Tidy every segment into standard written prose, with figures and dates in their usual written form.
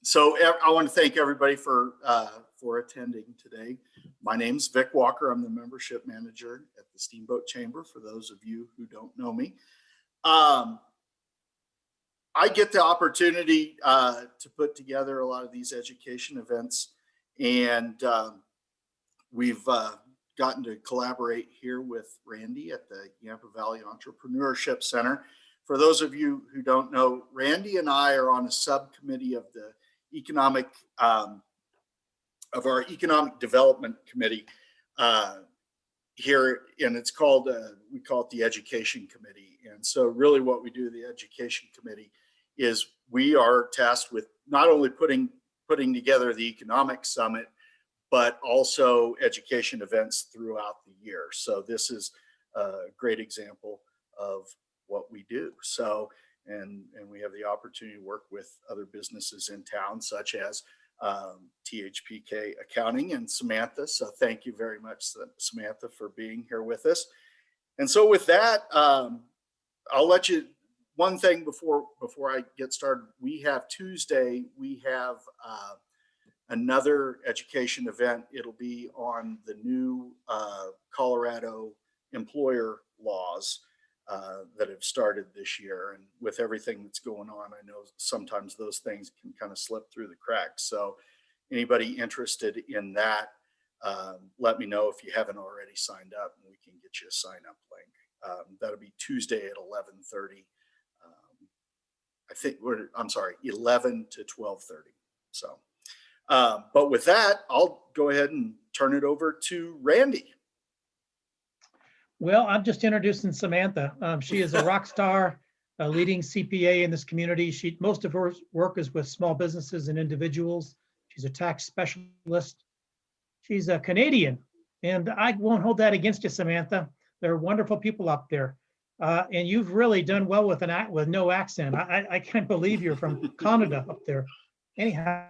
So I want to thank everybody for attending today. My name's Vic Walker. I'm the membership manager at the Steamboat Chamber, for those of you who don't know me. I get the opportunity to put together a lot of these education events, and we've gotten to collaborate here with Randy at the Yampa Valley Entrepreneurship Center. For those of you who don't know, Randy and I are on a subcommittee of the our economic development committee here, and it's called we call it the education committee. And so really what we do, the education committee, is we are tasked with not only putting together the economic summit, but also education events throughout the year. So this is a great example of what we do. So, and we have the opportunity to work with other businesses in town, such as THPK Accounting and Samantha. So thank you very much, Samantha, for being here with us. And so with that, I'll let you, one thing before I get started, we have Tuesday, we have another education event. It'll be on the new Colorado employer laws that have started this year. And with everything that's going on, I know sometimes those things can kind of slip through the cracks. So anybody interested in that, let me know if you haven't already signed up, and we can get you a sign up link. That'll be Tuesday at 11:30. I think I'm sorry, 11 to 12:30. So, but with that, I'll go ahead and turn it over to Randy. Well, I'm just introducing Samantha. She is a rock star, a leading CPA in this community. Most of her work is with small businesses and individuals. She's a tax specialist. She's a Canadian, and I won't hold that against you, Samantha. There are wonderful people up there, and you've really done well with no accent. I can't believe you're from Canada up there. Anyhow,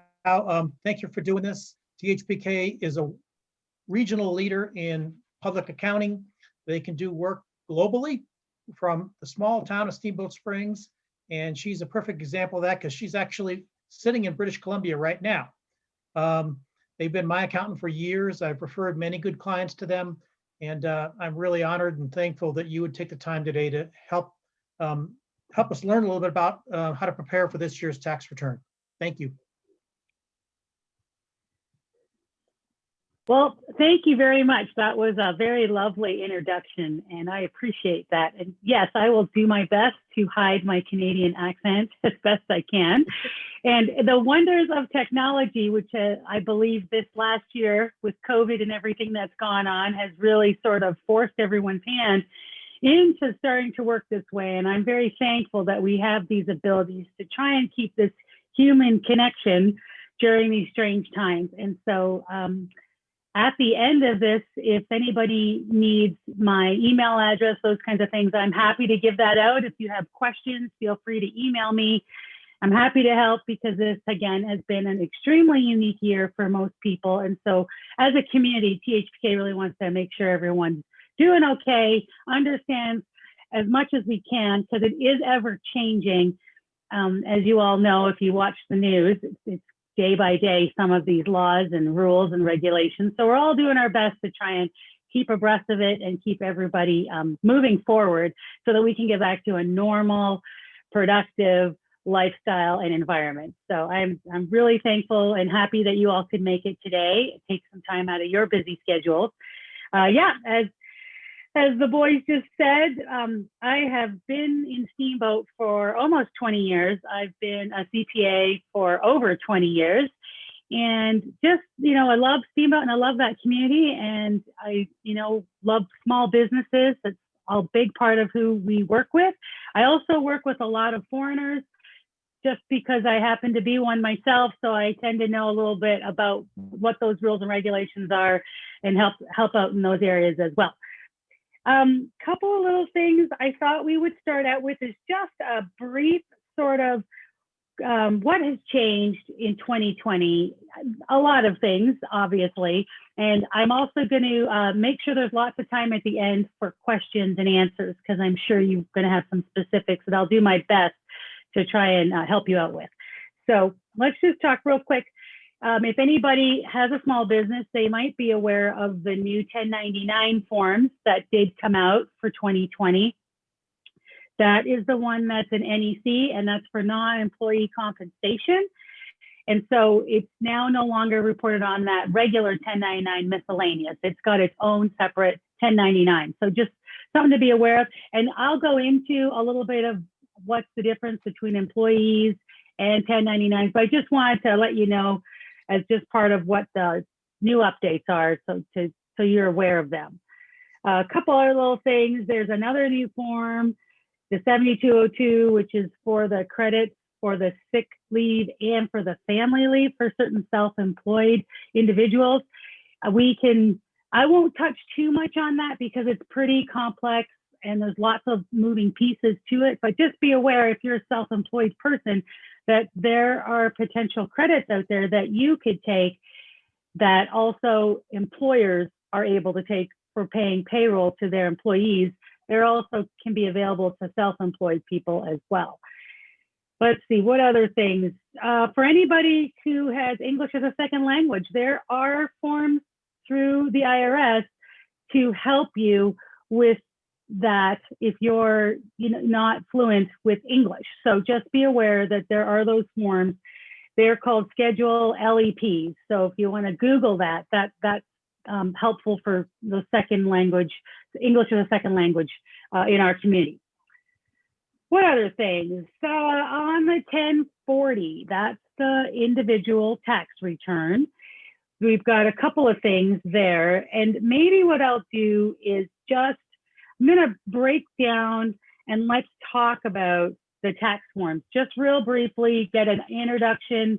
thank you for doing this. THPK is a regional leader in public accounting. They can do work globally from the small town of Steamboat Springs. And she's a perfect example of that, because she's actually sitting in British Columbia right now. They've been my accountant for years. I've referred many good clients to them. And I'm really honored and thankful that you would take the time today to help us learn a little bit about how to prepare for this year's tax return. Thank you. Well, thank you very much. That was a very lovely introduction, and I appreciate that. And yes, I will do my best to hide my Canadian accent as best I can. And the wonders of technology, which I believe this last year with COVID and everything that's gone on has really sort of forced everyone's hand into starting to work this way. And I'm very thankful that we have these abilities to try and keep this human connection during these strange times. And so, at the end of this, if anybody needs my email address, those kinds of things, I'm happy to give that out. If you have questions, feel free to email me. I'm happy to help, because this, again, has been an extremely unique year for most people. And so as a community, THPK really wants to make sure everyone's doing okay, understands as much as we can, because it is ever changing. As you all know, if you watch the news, it's day by day, some of these laws and rules and regulations. So we're all doing our best to try and keep abreast of it and keep everybody moving forward, so that we can get back to a normal, productive lifestyle and environment. So I'm really thankful and happy that you all could make it today. Take some time out of your busy schedules. Yeah, as the boys just said, I have been in Steamboat for almost 20 years. I've been a CPA for over 20 years. And just, I love Steamboat and I love that community. And I, love small businesses. That's a big part of who we work with. I also work with a lot of foreigners, just because I happen to be one myself. So I tend to know a little bit about what those rules and regulations are and help out in those areas as well. Couple of little things I thought we would start out with is just a brief sort of what has changed in 2020. A lot of things, obviously. And I'm also going to make sure there's lots of time at the end for questions and answers, because I'm sure you're going to have some specifics that I'll do my best to try and help you out with. So let's just talk real quick. If anybody has a small business, they might be aware of the new 1099 forms that did come out for 2020. That is the one that's an NEC, and that's for non-employee compensation. And so it's now no longer reported on that regular 1099 miscellaneous. It's got its own separate 1099. So just something to be aware of. And I'll go into a little bit of what's the difference between employees and 1099s, but I just wanted to let you know as just part of what the new updates are, so you're aware of them. A couple other little things. There's another new form, the 7202, which is for the credit for the sick leave and for the family leave for certain self-employed individuals. I won't touch too much on that because it's pretty complex and there's lots of moving pieces to it, but just be aware if you're a self-employed person that there are potential credits out there that you could take that also employers are able to take for paying payroll to their employees. There also can be available to self-employed people as well. Let's see, what other things? For anybody who has English as a second language, there are forms through the IRS to help you with that if you're not fluent with English. So just be aware that there are those forms. They're called Schedule LEPs. So if you want to Google that's helpful for the second language, English as a second language in our community. What other things? So on the 1040, that's the individual tax return. We've got a couple of things there. And maybe what I'll do is I'm going to break down and let's talk about the tax forms. Just real briefly, get an introduction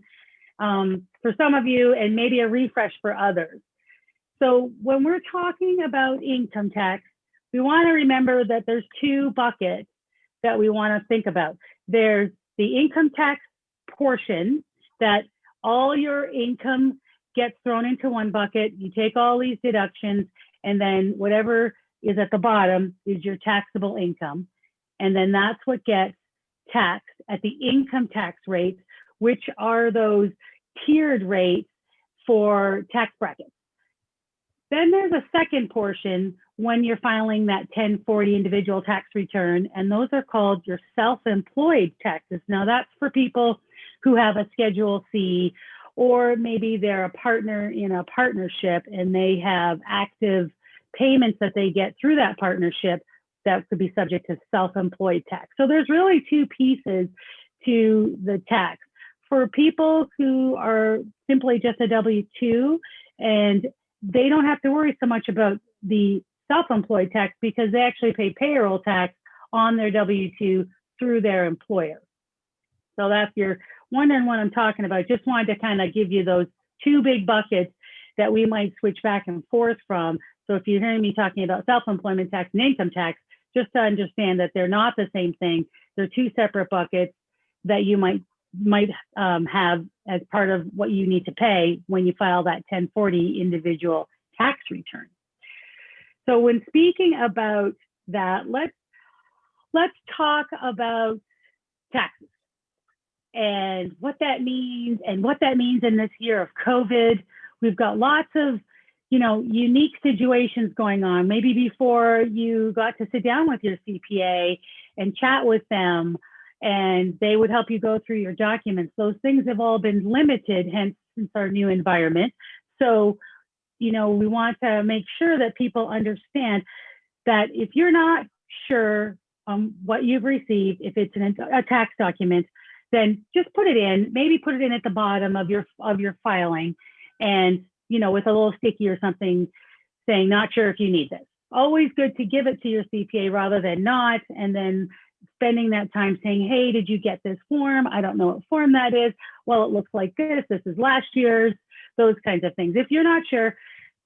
for some of you and maybe a refresh for others. So when we're talking about income tax, we want to remember that there's two buckets that we want to think about. There's the income tax portion that all your income gets thrown into one bucket. You take all these deductions, and then whatever is at the bottom is your taxable income. And then that's what gets taxed at the income tax rates, which are those tiered rates for tax brackets. Then there's a second portion when you're filing that 1040 individual tax return, and those are called your self-employed taxes. Now that's for people who have a Schedule C, or maybe they're a partner in a partnership and they have active payments that they get through that partnership that could be subject to self-employed tax. So there's really two pieces to the tax. For people who are simply just a W-2 and they don't have to worry so much about the self-employed tax because they actually pay payroll tax on their W-2 through their employer. So that's you're wondering what I'm talking about. Just wanted to kind of give you those two big buckets that we might switch back and forth from. So if you're hearing me talking about self-employment tax and income tax, just to understand that they're not the same thing. They're two separate buckets that you might have as part of what you need to pay when you file that 1040 individual tax return. So when speaking about that, let's talk about taxes and what that means in this year of COVID. We've got lots of unique situations going on. Maybe before you got to sit down with your CPA and chat with them and they would help you go through your documents. Those things have all been limited, hence since our new environment. So, we want to make sure that people understand that if you're not sure what you've received, if it's a tax document, then just put it in, maybe put it in at the bottom of your filing and with a little sticky or something saying, not sure if you need this. Always good to give it to your CPA rather than not, and then spending that time saying, hey, did you get this form? I don't know what form that is. Well, it looks like this. This is last year's, those kinds of things. If you're not sure,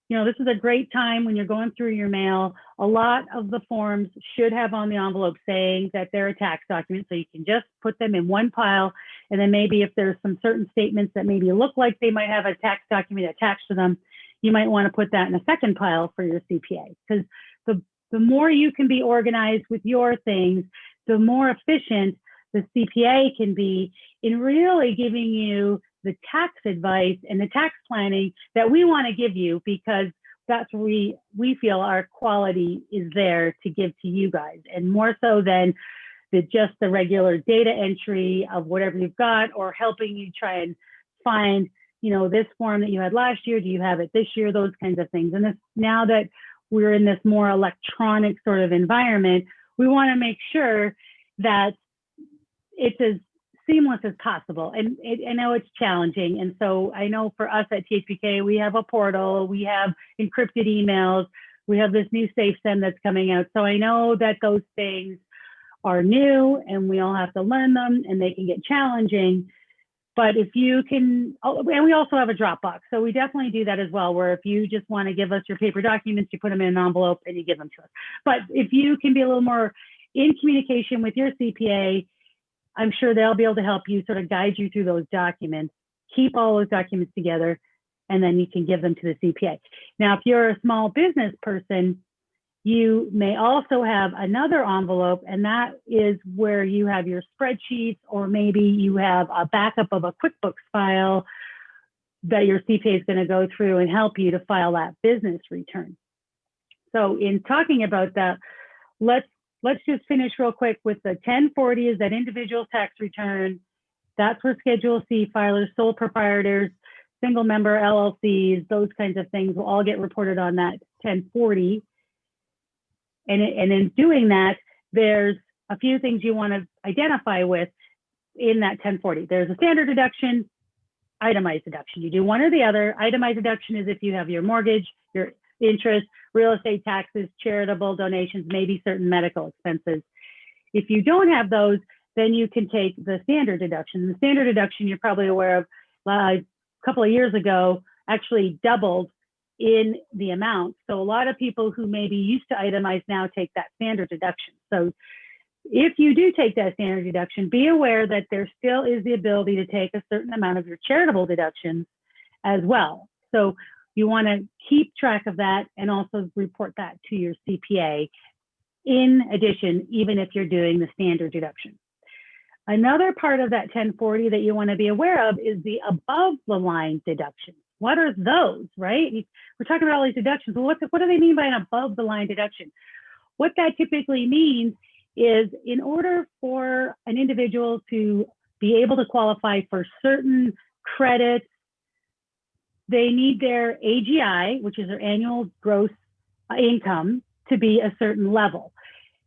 this is a great time when you're going through your mail. A lot of the forms should have on the envelope saying that they're a tax document, so you can just put them in one pile. And then maybe if there's some certain statements that maybe look like they might have a tax document attached to them, you might want to put that in a second pile for your CPA. Because the more you can be organized with your things, the more efficient the CPA can be in really giving you the tax advice and the tax planning that we want to give you, because that's where we feel our quality is there to give to you guys, and more so than just the regular data entry of whatever you've got, or helping you try and find, this form that you had last year, do you have it this year, those kinds of things. And this, now that we're in this more electronic sort of environment, we want to make sure that it's as seamless as possible. And I know it's challenging. And so I know for us at THPK, we have a portal, we have encrypted emails, we have this new SafeSend that's coming out. So I know that those things are new and we all have to learn them, and they can get challenging. But if you can, and we also have a Dropbox. So we definitely do that as well, where if you just want to give us your paper documents, you put them in an envelope and you give them to us. But if you can be a little more in communication with your CPA, I'm sure they'll be able to help you, sort of guide you through those documents, keep all those documents together, and then you can give them to the CPA. Now, if you're a small business person, you may also have another envelope, and that is where you have your spreadsheets, or maybe you have a backup of a QuickBooks file that your CPA is going to go through and help you to file that business return. So in talking about that, let's just finish real quick with the 1040 is that individual tax return. That's where Schedule C filers, sole proprietors, single member LLCs, those kinds of things will all get reported on that 1040. And in doing that, there's a few things you want to identify with in that 1040. There's a standard deduction, itemized deduction. You do one or the other. Itemized deduction is if you have your mortgage, your interest, real estate taxes, charitable donations, maybe certain medical expenses. If you don't have those, then you can take the standard deduction. The standard deduction, you're probably aware of, a couple of years ago, actually doubled in the amount. So a lot of people who maybe used to itemize now take that standard deduction. So if you do take that standard deduction, be aware that there still is the ability to take a certain amount of your charitable deductions as well. So you want to keep track of that and also report that to your CPA in addition, even if you're doing the standard deduction. Another part of that 1040 that you want to be aware of is the above the line deductions. What are those, right? We're talking about all these deductions. Well, what do they mean by an above the line deduction? What that typically means is, in order for an individual to be able to qualify for certain credits, they need their AGI, which is their annual gross income, to be a certain level.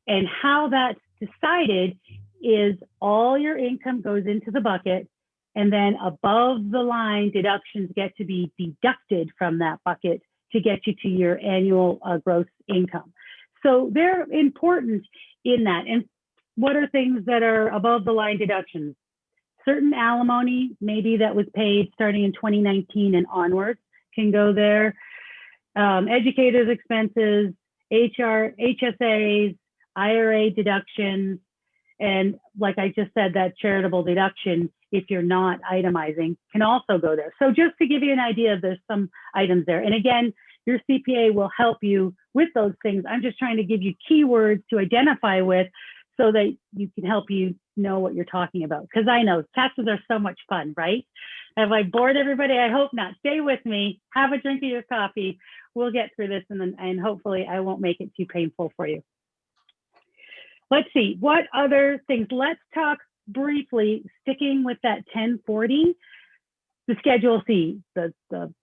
And how that's decided is all your income goes into the bucket, and then above the line deductions get to be deducted from that bucket to get you to your annual gross income. So they're important in that. And what are things that are above the line deductions? Certain alimony, maybe that was paid starting in 2019 and onwards, can go there. Educators' expenses, HSAs, IRA deductions, and like I just said, that charitable deduction, if you're not itemizing, can also go there. So just to give you an idea, there's some items there. And again, your CPA will help you with those things. I'm just trying to give you keywords to identify with so that you can help you know what you're talking about. Because I know taxes are so much fun, right? Have I bored everybody? I hope not. Stay with me. Have a drink of your coffee. We'll get through this, and hopefully I won't make it too painful for you. Let's see, what other things? Let's talk briefly, sticking with that 1040, the Schedule C, the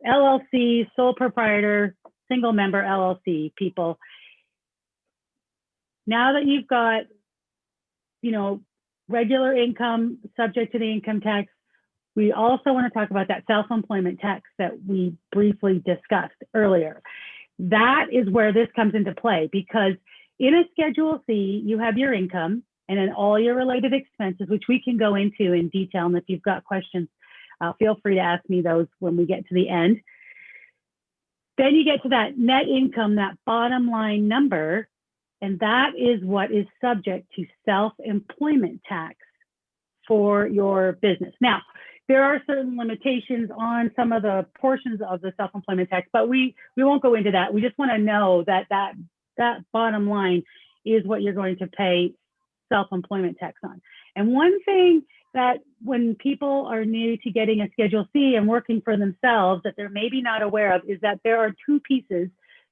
LLC, sole proprietor, single member LLC people. Now that you've got, regular income subject to the income tax, we also want to talk about that self-employment tax that we briefly discussed earlier. That is where this comes into play, because in a Schedule C, you have your income and then all your related expenses, which we can go into in detail. And if you've got questions, feel free to ask me those when we get to the end. Then you get to that net income, that bottom line number, and that is what is subject to self-employment tax for your business. Now, there are certain limitations on some of the portions of the self-employment tax, but we won't go into that. We just want to know that that bottom line is what you're going to pay self-employment tax on. And one thing that when people are new to getting a Schedule C and working for themselves that they're maybe not aware of is that there are two pieces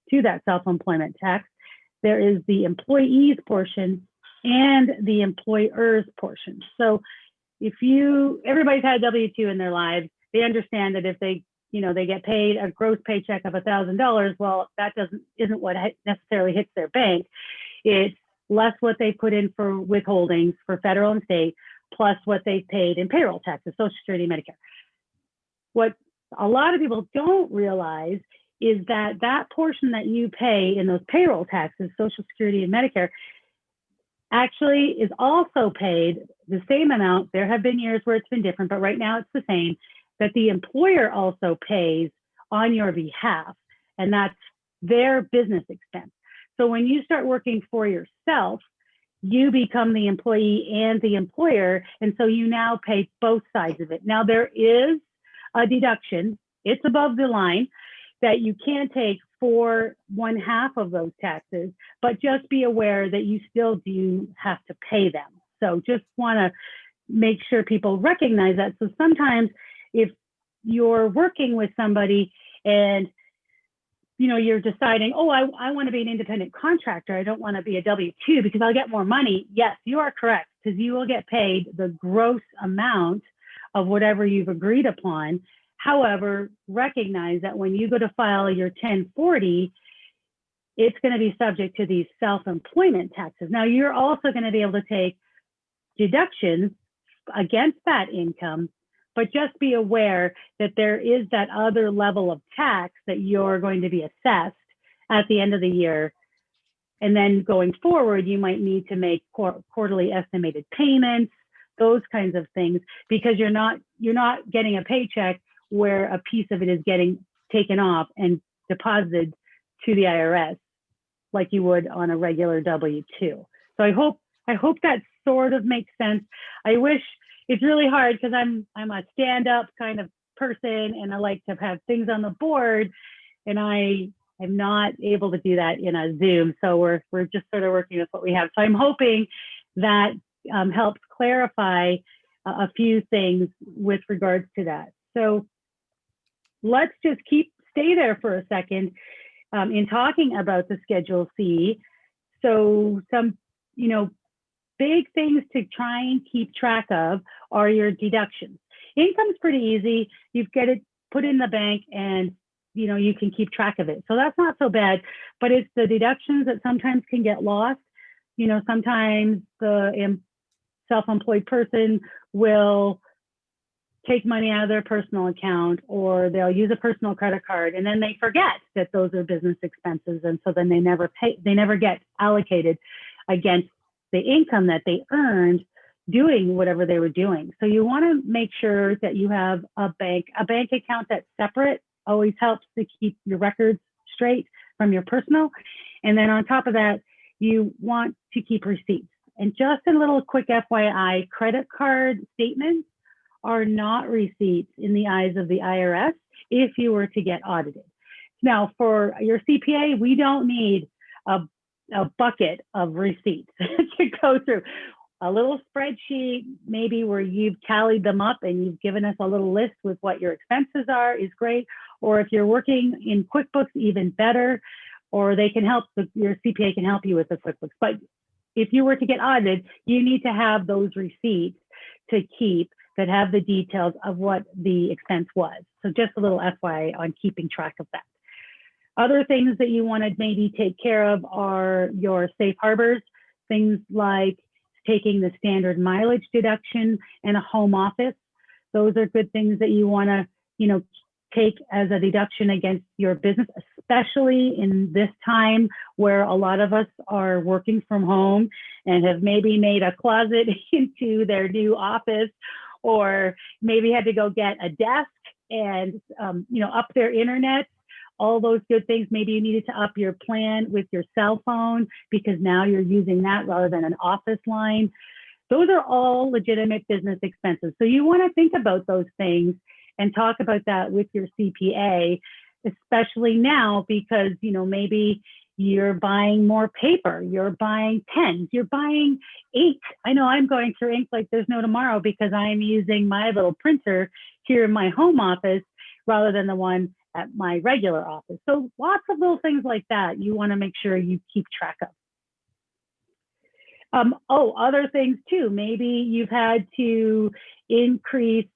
to that self-employment tax. There is the employee's portion and the employer's portion. So everybody's had a W-2 in their lives, they understand that if they get paid a gross paycheck of $1,000, well, that isn't what necessarily hits their bank. It's less what they put in for withholdings for federal and state, plus what they've paid in payroll taxes, Social Security, Medicare. What a lot of people don't realize is that that portion that you pay in those payroll taxes, Social Security and Medicare, actually is also paid the same amount. There have been years where it's been different, but right now it's the same, that the employer also pays on your behalf, and that's their business expense. So when you start working for yourself, you become the employee and the employer, and so you now pay both sides of it. Now there is a deduction, it's above the line, that you can take for 1/2 of those taxes, but just be aware that you still do have to pay them. So just want to make sure people recognize that. So sometimes if you're working with somebody and you're deciding, oh, I want to be an independent contractor, I don't want to be a W-2 because I'll get more money. Yes, you are correct, because you will get paid the gross amount of whatever you've agreed upon. However, recognize that when you go to file your 1040, it's going to be subject to these self-employment taxes. Now, you're also going to be able to take deductions against that income, but just be aware that there is that other level of tax that you're going to be assessed at the end of the year. And then going forward, you might need to make quarterly estimated payments, those kinds of things, because you're not getting a paycheck where a piece of it is getting taken off and deposited to the IRS like you would on a regular W-2. So I hope that sort of makes sense. I wish, it's really hard because I'm a stand-up kind of person and I like to have things on the board, and I am not able to do that in a Zoom. So we're just sort of working with what we have. So I'm hoping that helps clarify a few things with regards to that. So let's just stay there for a second in talking about the Schedule C. So some, big things to try and keep track of are your deductions. Income's pretty easy. You get it put in the bank and you can keep track of it. So that's not so bad, but it's the deductions that sometimes can get lost. Sometimes the self-employed person will take money out of their personal account, or they'll use a personal credit card and then they forget that those are business expenses. And so then they never get allocated against the income that they earned doing whatever they were doing. So you want to make sure that you have a bank account that's separate. Always helps to keep your records straight from your personal. And then on top of that, you want to keep receipts. And just a little quick FYI, credit card statements are not receipts in the eyes of the IRS if you were to get audited. Now, for your CPA, we don't need a bucket of receipts to go through. A little spreadsheet, maybe where you've tallied them up and you've given us a little list with what your expenses are, is great. Or if you're working in QuickBooks, even better, or they can help, your CPA can help you with the QuickBooks. But if you were to get audited, you need to have those receipts to keep that have the details of what the expense was. So just a little FYI on keeping track of that. Other things that you want to maybe take care of are your safe harbors, things like taking the standard mileage deduction and a home office. Those are good things that you want to, take as a deduction against your business, especially in this time where a lot of us are working from home and have maybe made a closet into their new office, or maybe had to go get a desk and, up their internet. All those good things. Maybe you needed to up your plan with your cell phone because now you're using that rather than an office line. Those are all legitimate business expenses. So you want to think about those things and talk about that with your CPA, especially now because, maybe you're buying more paper, you're buying pens, you're buying ink. I know I'm going through ink like there's no tomorrow because I'm using my little printer here in my home office rather than the one at my regular office. So lots of little things like that you want to make sure you keep track of. Other things too. Maybe you've had to increase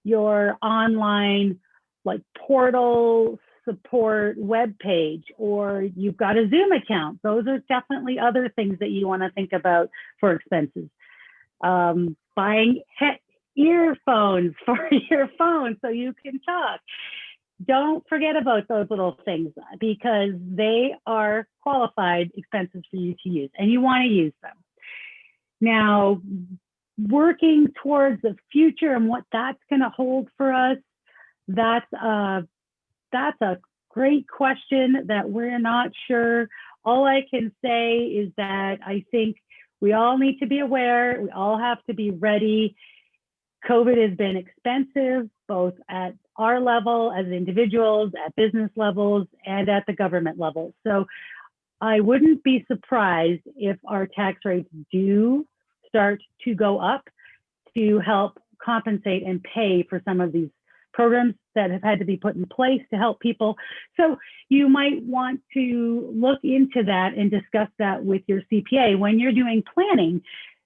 your online like portal support web page, or you've got a Zoom account. Those are definitely other things that you want to think about for expenses. Buying earphones for your phone so you can talk. Don't forget about those little things because they are qualified expenses for you to use and you want to use them. Now, working towards the future and what that's going to hold for us, that's a great question that we're not sure. All I can say is that I think we all need to be aware. We all have to be ready. COVID has been expensive, both at our level as individuals, at business levels, and at the government level. So I wouldn't be surprised if our tax rates do start to go up to help compensate and pay for some of these programs that have had to be put in place to help people. So you might want to look into that and discuss that with your CPA when you're doing planning.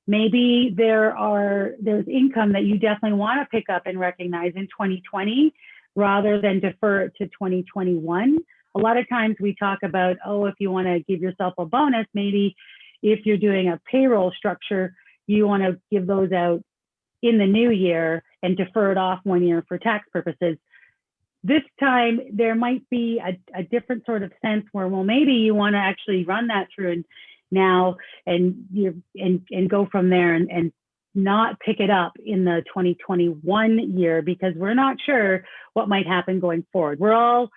Maybe there's income that you definitely want to pick up and recognize in 2020 rather than defer it to 2021. A lot of times we talk about, if you want to give yourself a bonus, maybe if you're doing a payroll structure, you want to give those out in the new year and defer it off 1 year for tax purposes. This time there might be a different sort of sense where, well, maybe you want to actually run that through now and go from there and not pick it up in the 2021 year because we're not sure what might happen going forward. We're all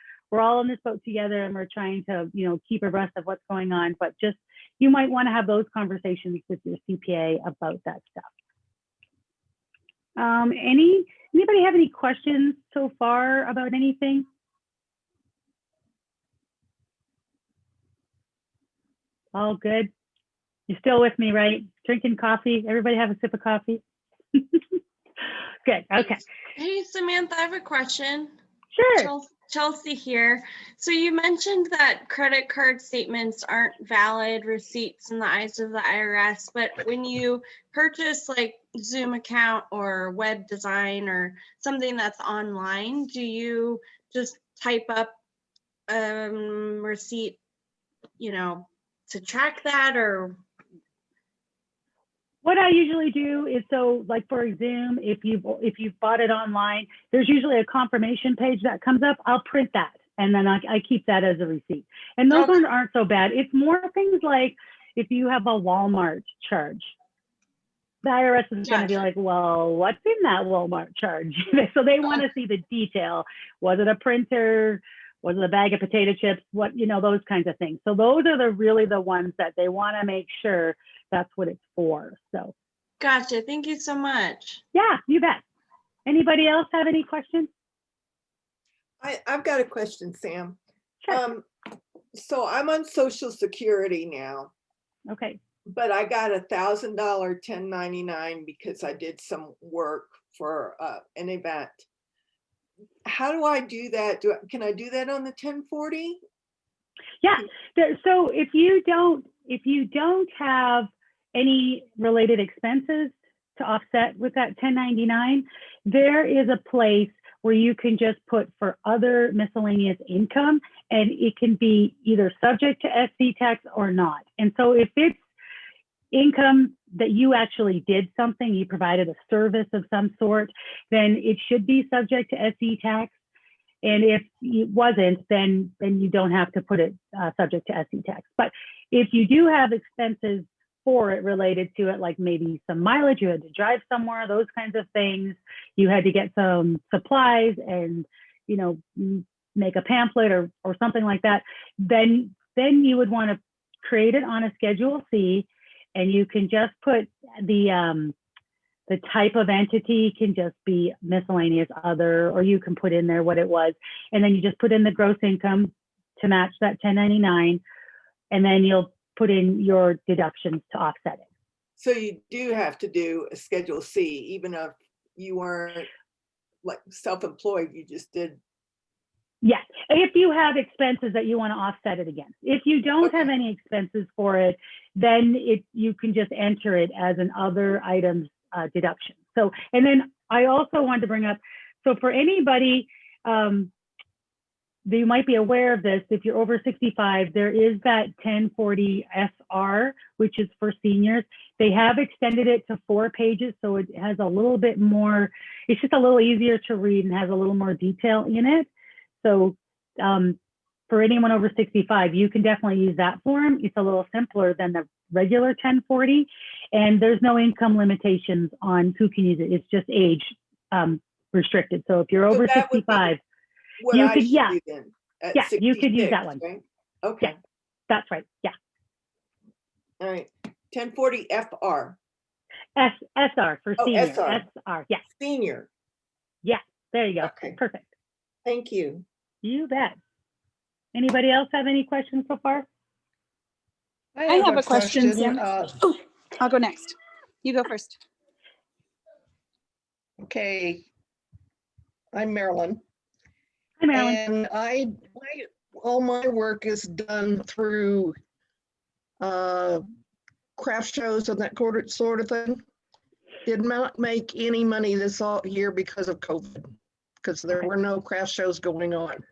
in this boat together and we're trying to, keep abreast of what's going on, but just, you might want to have those conversations with your CPA about that stuff. Anybody have any questions so far about anything? All good. You're still with me, right? Drinking coffee. Everybody have a sip of coffee. Good. Okay. Hey, Samantha, I have a question. Sure. Chelsea here. So you mentioned that credit card statements aren't valid receipts in the eyes of the IRS, but when you purchase like Zoom account or web design or something that's online, do you just type up receipt, to track that? Or what I usually do is, so like for Zoom, if you've bought it online, there's usually a confirmation page that comes up. I'll print that and then I keep that as a receipt. And those ones aren't so bad. It's more things like if you have a Walmart charge, the IRS is going to be like, well, what's in that Walmart charge? So they want to see the detail. Was it a printer? Was it a bag of potato chips? What, those kinds of things. So those are really the ones that they want to make sure that's what it's for. So. Gotcha. Thank you so much. Yeah, you bet. Anybody else have any questions? I've got a question, Sam. Sure. So I'm on Social Security now. Okay. But I got $1,000 1099 because I did some work for an event. How do I do that? Can I do that on the 1040? Yeah. So if you don't have any related expenses to offset with that 1099, there is a place where you can just put for other miscellaneous income, and it can be either subject to SC tax or not. And so if it's income that you actually did something, you provided a service of some sort, then it should be subject to SC tax. And if it wasn't, then you don't have to put it subject to SC tax. But if you do have expenses for it related to it, like maybe some mileage, you had to drive somewhere, those kinds of things, you had to get some supplies and, make a pamphlet or something like that, then you would want to create it on a Schedule C, and you can just put the type of entity can just be miscellaneous other, or you can put in there what it was, and then you just put in the gross income to match that 1099. and then you'll put in your deductions to offset it. So you do have to do a Schedule C, even if you weren't like self-employed, you just did. Yes, if you have expenses that you want to offset it against. If you don't have Okay. any expenses for it, then you can just enter it as an other items deduction. So, and then I also wanted to bring up, so for anybody, you might be aware of this, if you're over 65, there is that 1040 SR, which is for seniors. They have extended it to 4 pages, so it has a little bit more, it's just a little easier to read and has a little more detail in it. So for anyone over 65, you can definitely use that form. It's a little simpler than the regular 1040, and there's no income limitations on who can use it. It's just age restricted. So if you're over that would be 65, What you I could- should yeah. do then at Yeah, you could use 66, that one. right? Okay, that's right. Yeah. all right. 1040 FR, SR for Oh, senior. SR. SR. Yeah. senior. There you go. Okay. Perfect. Thank you. You bet. Anybody else have any questions so far? I have a question. Sam. Oh, I'll go next. You go first. Okay. I'm Marilyn, Hi, Marilyn. and all my work is done through craft shows and that sort of thing. Did not make any money this year because of COVID, because there were no craft shows going on.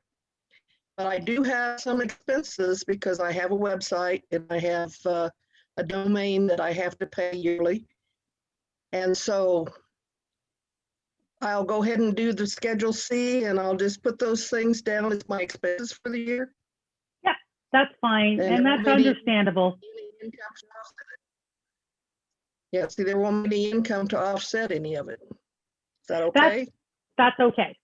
But I do have some expenses because I have a website and I have a domain that I have to pay yearly. And so I'll go ahead and do the Schedule C, and I'll just put those things down as my expenses for the year. That's fine. And And that's maybe- understandable. Any income to offset it. Yeah, see, there won't be any income to offset any of it. Is that okay? That's okay.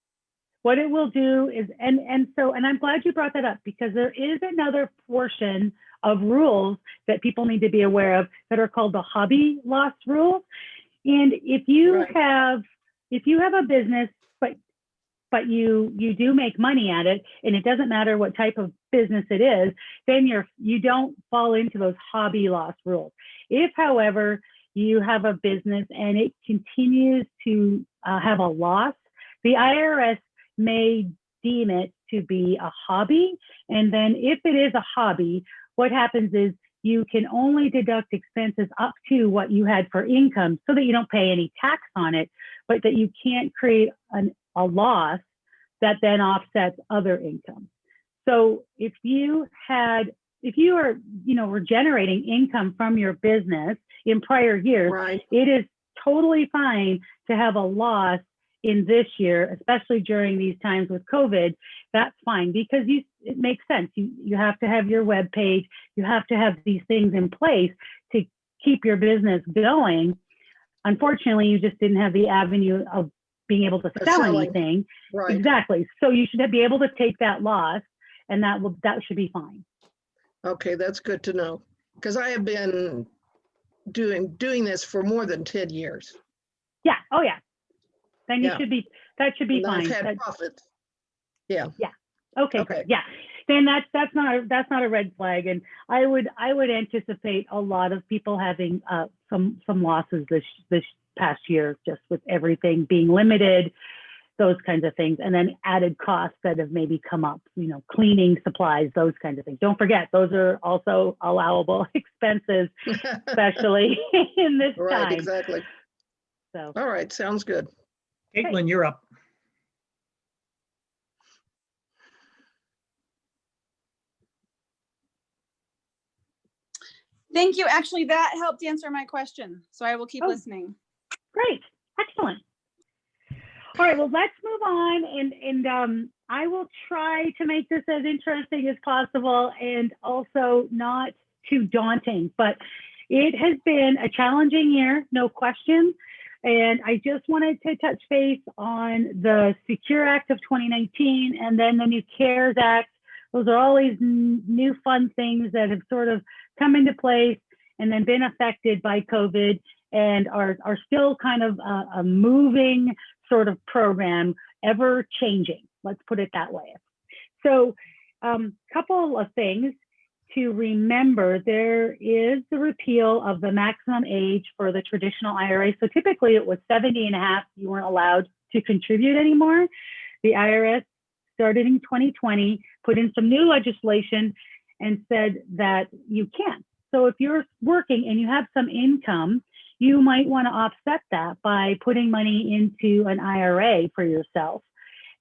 What it will do is, and I'm glad you brought that up, because there is another portion of rules that people need to be aware of that are called the hobby loss rules. And if you Right. have a business, but you do make money at it, and it doesn't matter what type of business it is, then you don't fall into those hobby loss rules. If, however, you have a business and it continues to have a loss, the IRS may deem it to be a hobby. And then if it is a hobby, what happens is you can only deduct expenses up to what you had for income, so that you don't pay any tax on it, but that you can't create a loss that then offsets other income. So if you were generating income from your business in prior years, Right. it is totally fine to have a loss in this year, especially during these times with COVID. That's fine, because it makes sense. You have to have your web page. You have to have these things in place to keep your business going. Unfortunately, you just didn't have the avenue of being able to sell Selling. anything. Right. Exactly. So you should be able to take that loss, and that should be fine. Okay, that's good to know. Because I have been doing this for more than 10 years. Yeah. Oh yeah. Then Yeah. that should be And fine. I've had profits. Yeah. Okay, Okay. great. Yeah. Then that's not a red flag. And I would anticipate a lot of people having some losses this past year, just with everything being limited, those kinds of things, and then added costs that have maybe come up, cleaning supplies, those kinds of things. Don't forget, those are also allowable expenses, especially in this Right, time. exactly. So All right, sounds good. Caitlin, you're up. Thank you. Actually, that helped answer my question. So I will keep Oh. listening. great, excellent. All right, well, let's move on, and I will try to make this as interesting as possible and also not too daunting, but it has been a challenging year, no question. And I just wanted to touch base on the Secure Act of 2019 and then the new CARES Act. Those are all these new fun things that have sort of come into place and then been affected by COVID and are still kind of a moving sort of program, ever changing, let's put it that way. So couple of things to remember, there is the repeal of the maximum age for the traditional IRA. So typically it was 70 and a half. You weren't allowed to contribute anymore. The IRS started in 2020, put in some new legislation and said that you can. So if you're working and you have some income, you might want to offset that by putting money into an IRA for yourself.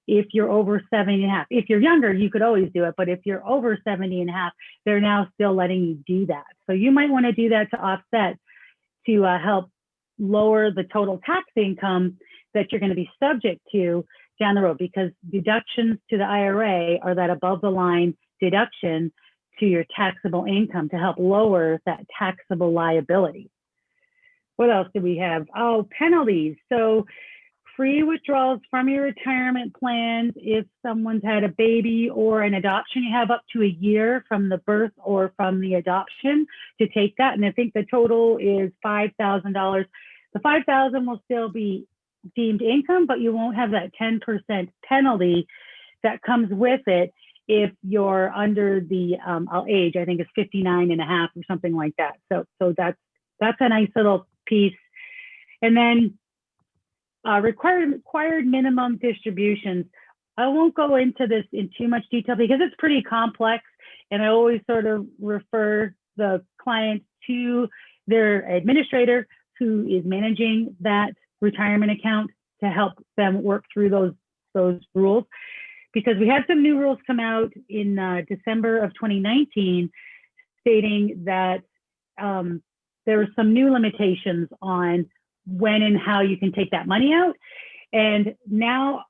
If you're over 70 and a half, if you're younger, you could always do it. But if you're over 70 and a half, they're now still letting you do that. So you might want to do that to offset, to help lower the total tax income that you're going to be subject to down the road, because deductions to the IRA are that above the line deduction to your taxable income to help lower that taxable liability. What else do we have? Oh, penalties. So free withdrawals from your retirement plans. If someone's had a baby or an adoption, you have up to a year from the birth or from the adoption to take that. And I think the total is $5,000. The $5,000 will still be deemed income, but you won't have that 10% penalty that comes with it if you're under the age. I think it's 59 and a half or something like that. So that's a nice little piece. And then required minimum distributions. I won't go into this in too much detail because it's pretty complex, and I always sort of refer the client to their administrator who is managing that retirement account to help them work through those rules. Because we had some new rules come out in December of 2019 stating that there were some new limitations on when and how you can take that money out. And now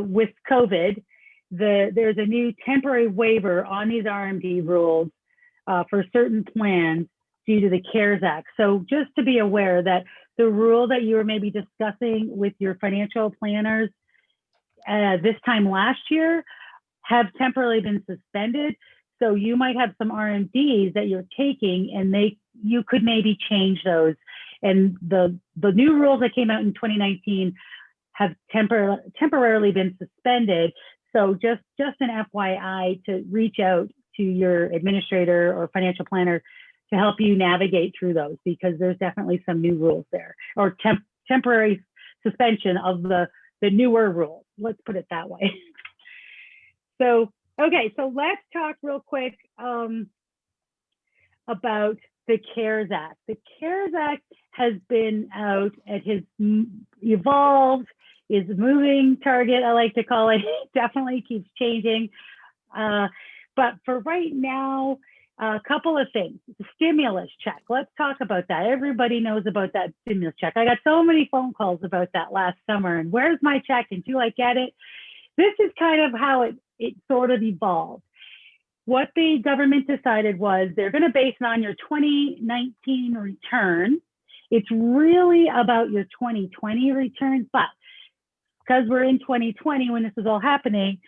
with COVID, there's a new temporary waiver on these RMD rules for certain plans due to the CARES Act. So just to be aware that the rule that you were maybe discussing with your financial planners this time last year have temporarily been suspended. So you might have some RMDs that you're taking and you could maybe change those. And the new rules that came out in 2019 have temporarily been suspended. So just an FYI to reach out to your administrator or financial planner to help you navigate through those, because there's definitely some new rules there, or temporary suspension of the newer rules. Let's put it that way. So, okay, so let's talk real quick about the CARES Act. The CARES Act has been out, it has evolved, is a moving target, I like to call it. It definitely keeps changing. But for right now, a couple of things. The stimulus check. Let's talk about that. Everybody knows about that stimulus check. I got so many phone calls about that last summer. And where's my check? And do I get it? This is kind of how it sort of evolved. What the government decided was they're going to base it on your 2019 return. It's really about your 2020 return, but because we're in 2020 when this is all happening,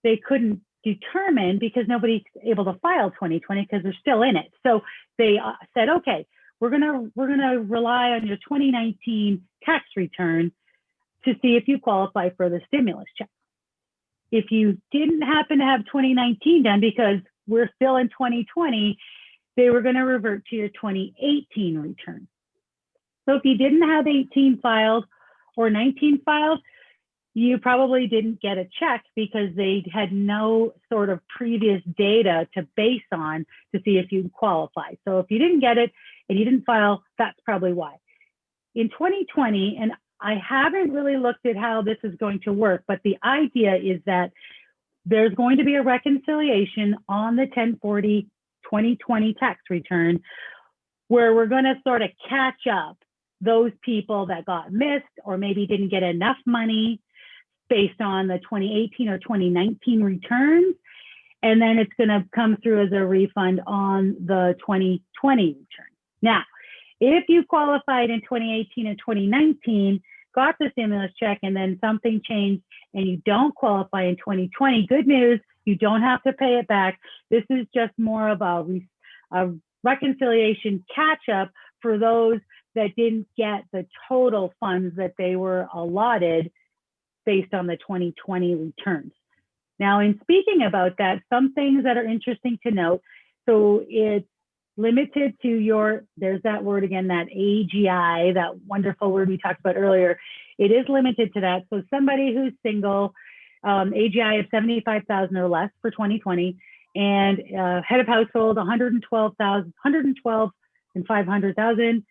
they couldn't determine because nobody's able to file 2020 because they're still in it. So they said, okay, we're gonna rely on your 2019 tax return to see if you qualify for the stimulus check. If you didn't happen to have 2019 done because we're still in 2020, they were going to revert to your 2018 return. So if you didn't have 18 filed or 19 filed, you probably didn't get a check because they had no sort of previous data to base on to see if you qualify. So if you didn't get it and you didn't file, that's probably why. In 2020, and I haven't really looked at how this is going to work, but the idea is that there's going to be a reconciliation on the 1040 2020 tax return where we're going to sort of catch up those people that got missed or maybe didn't get enough money based on the 2018 or 2019 returns. And then it's going to come through as a refund on the 2020 return. Now, if you qualified in 2018 and 2019, got the stimulus check, and then something changed and you don't qualify in 2020, good news, you don't have to pay it back. This is just more of a reconciliation catch-up for those that didn't get the total funds that they were allotted based on the 2020 returns. Now, in speaking about that, some things that are interesting to note. So it's limited to your, there's that word again, that AGI, that wonderful word we talked about earlier. It is limited to that. So somebody who's single, AGI of 75,000 or less for 2020, and head of household 112 and 500,000.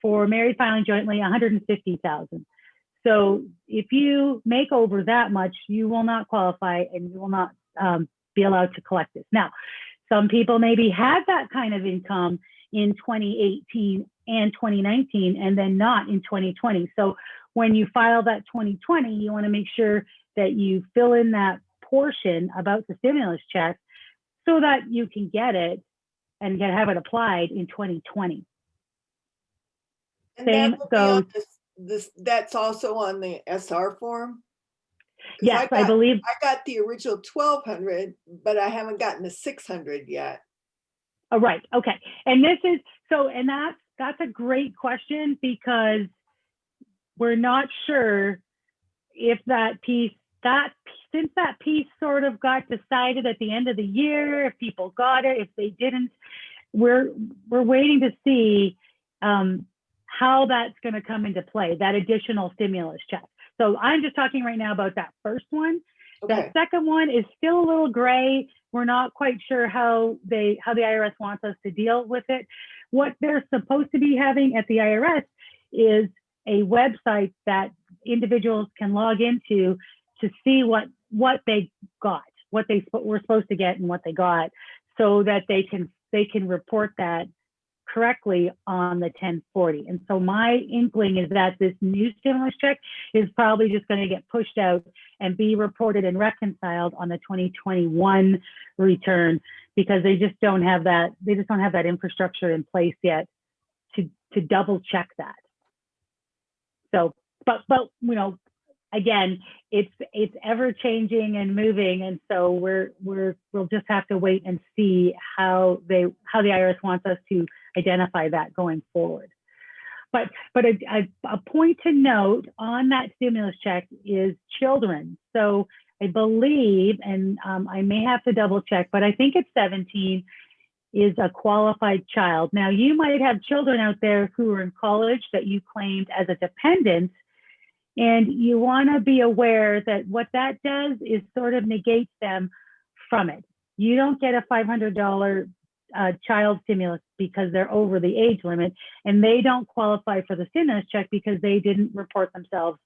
For married filing jointly 150,000. So if you make over that much, you will not qualify and you will not be allowed to collect this. Now, some people maybe had that kind of income in 2018 and 2019 and then not in 2020. So when you file that 2020, you want to make sure that you fill in that portion about the stimulus check so that you can get it and have it applied in 2020. And Same that will be on goes. this, that's also on the SR form? 'Cause Yes, I believe. I got the original 1,200, but I haven't gotten the 600 yet. Oh, right. Okay. And this is so, and that's a great question because we're not sure if that piece, since that piece sort of got decided at the end of the year, if people got it, if they didn't, we're waiting to see how that's going to come into play, that additional stimulus check. So I'm just talking right now about that first one. Okay. That second one is still a little gray. We're not quite sure how the IRS wants us to deal with it. What they're supposed to be having at the IRS is a website that individuals can log into to see what they got, what they were supposed to get and what they got, so that they can report that correctly on the 1040. And so my inkling is that this new stimulus check is probably just going to get pushed out and be reported and reconciled on the 2021 return, because they just don't have that infrastructure in place yet to double check that. So, but you know, again, it's ever changing and moving, and so we'll just have to wait and see how the IRS wants us to identify that going forward. But a point to note on that stimulus check is children. So I believe, and I may have to double check, but I think it's 17 is a qualified child. Now, you might have children out there who are in college that you claimed as a dependent, and you want to be aware that what that does is sort of negates them from it. You don't get a $500 child stimulus because they're over the age limit, and they don't qualify for the stimulus check because they didn't report themselves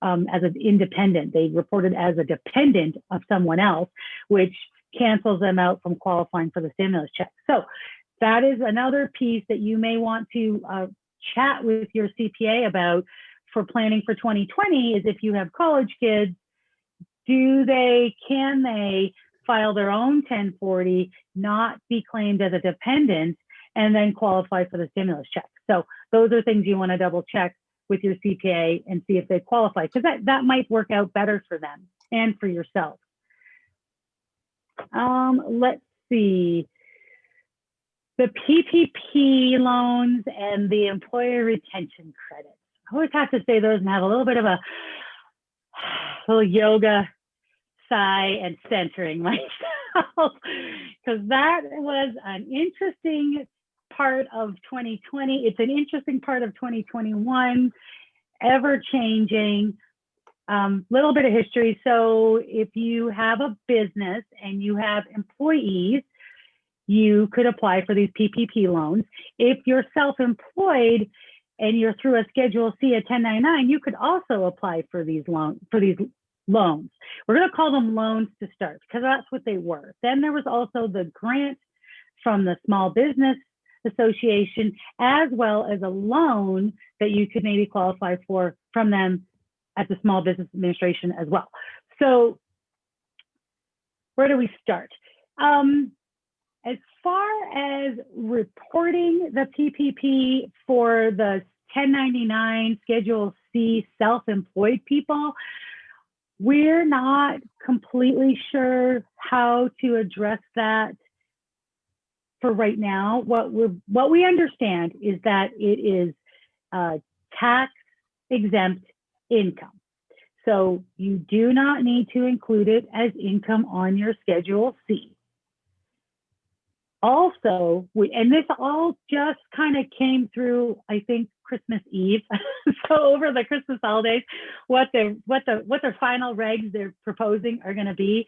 as an independent. They reported as a dependent of someone else, which cancels them out from qualifying for the stimulus check. So that is another piece that you may want to chat with your CPA about for planning for 2020, is if you have college kids, can they file their own 1040, not be claimed as a dependent, and then qualify for the stimulus check. So those are things you want to double check with your CPA and see if they qualify, because that might work out better for them and for yourself. Let's see. The PPP loans and the employer retention credits. I always have to say those and have a little bit of a little yoga sigh and centering myself, because that was an interesting part of 2020. It's an interesting part of 2021, ever changing. Little bit of history. So if you have a business and you have employees, you could apply for these PPP loans. If you're self-employed and you're through a Schedule C, a 1099, you could also apply for these loans. We're going to call them loans to start, because that's what they were. Then there was also the grant from the Small Business Association, as well as a loan that you could maybe qualify for from them at the Small Business Administration as well. So where do we start? As far as reporting the PPP for the 1099 Schedule C self-employed people, we're not completely sure how to address that for right now. What we understand is that it is tax exempt income. So you do not need to include it as income on your Schedule C. Also, and this all just kind of came through, I think, Christmas Eve. So over the Christmas holidays, what their final regs they're proposing are going to be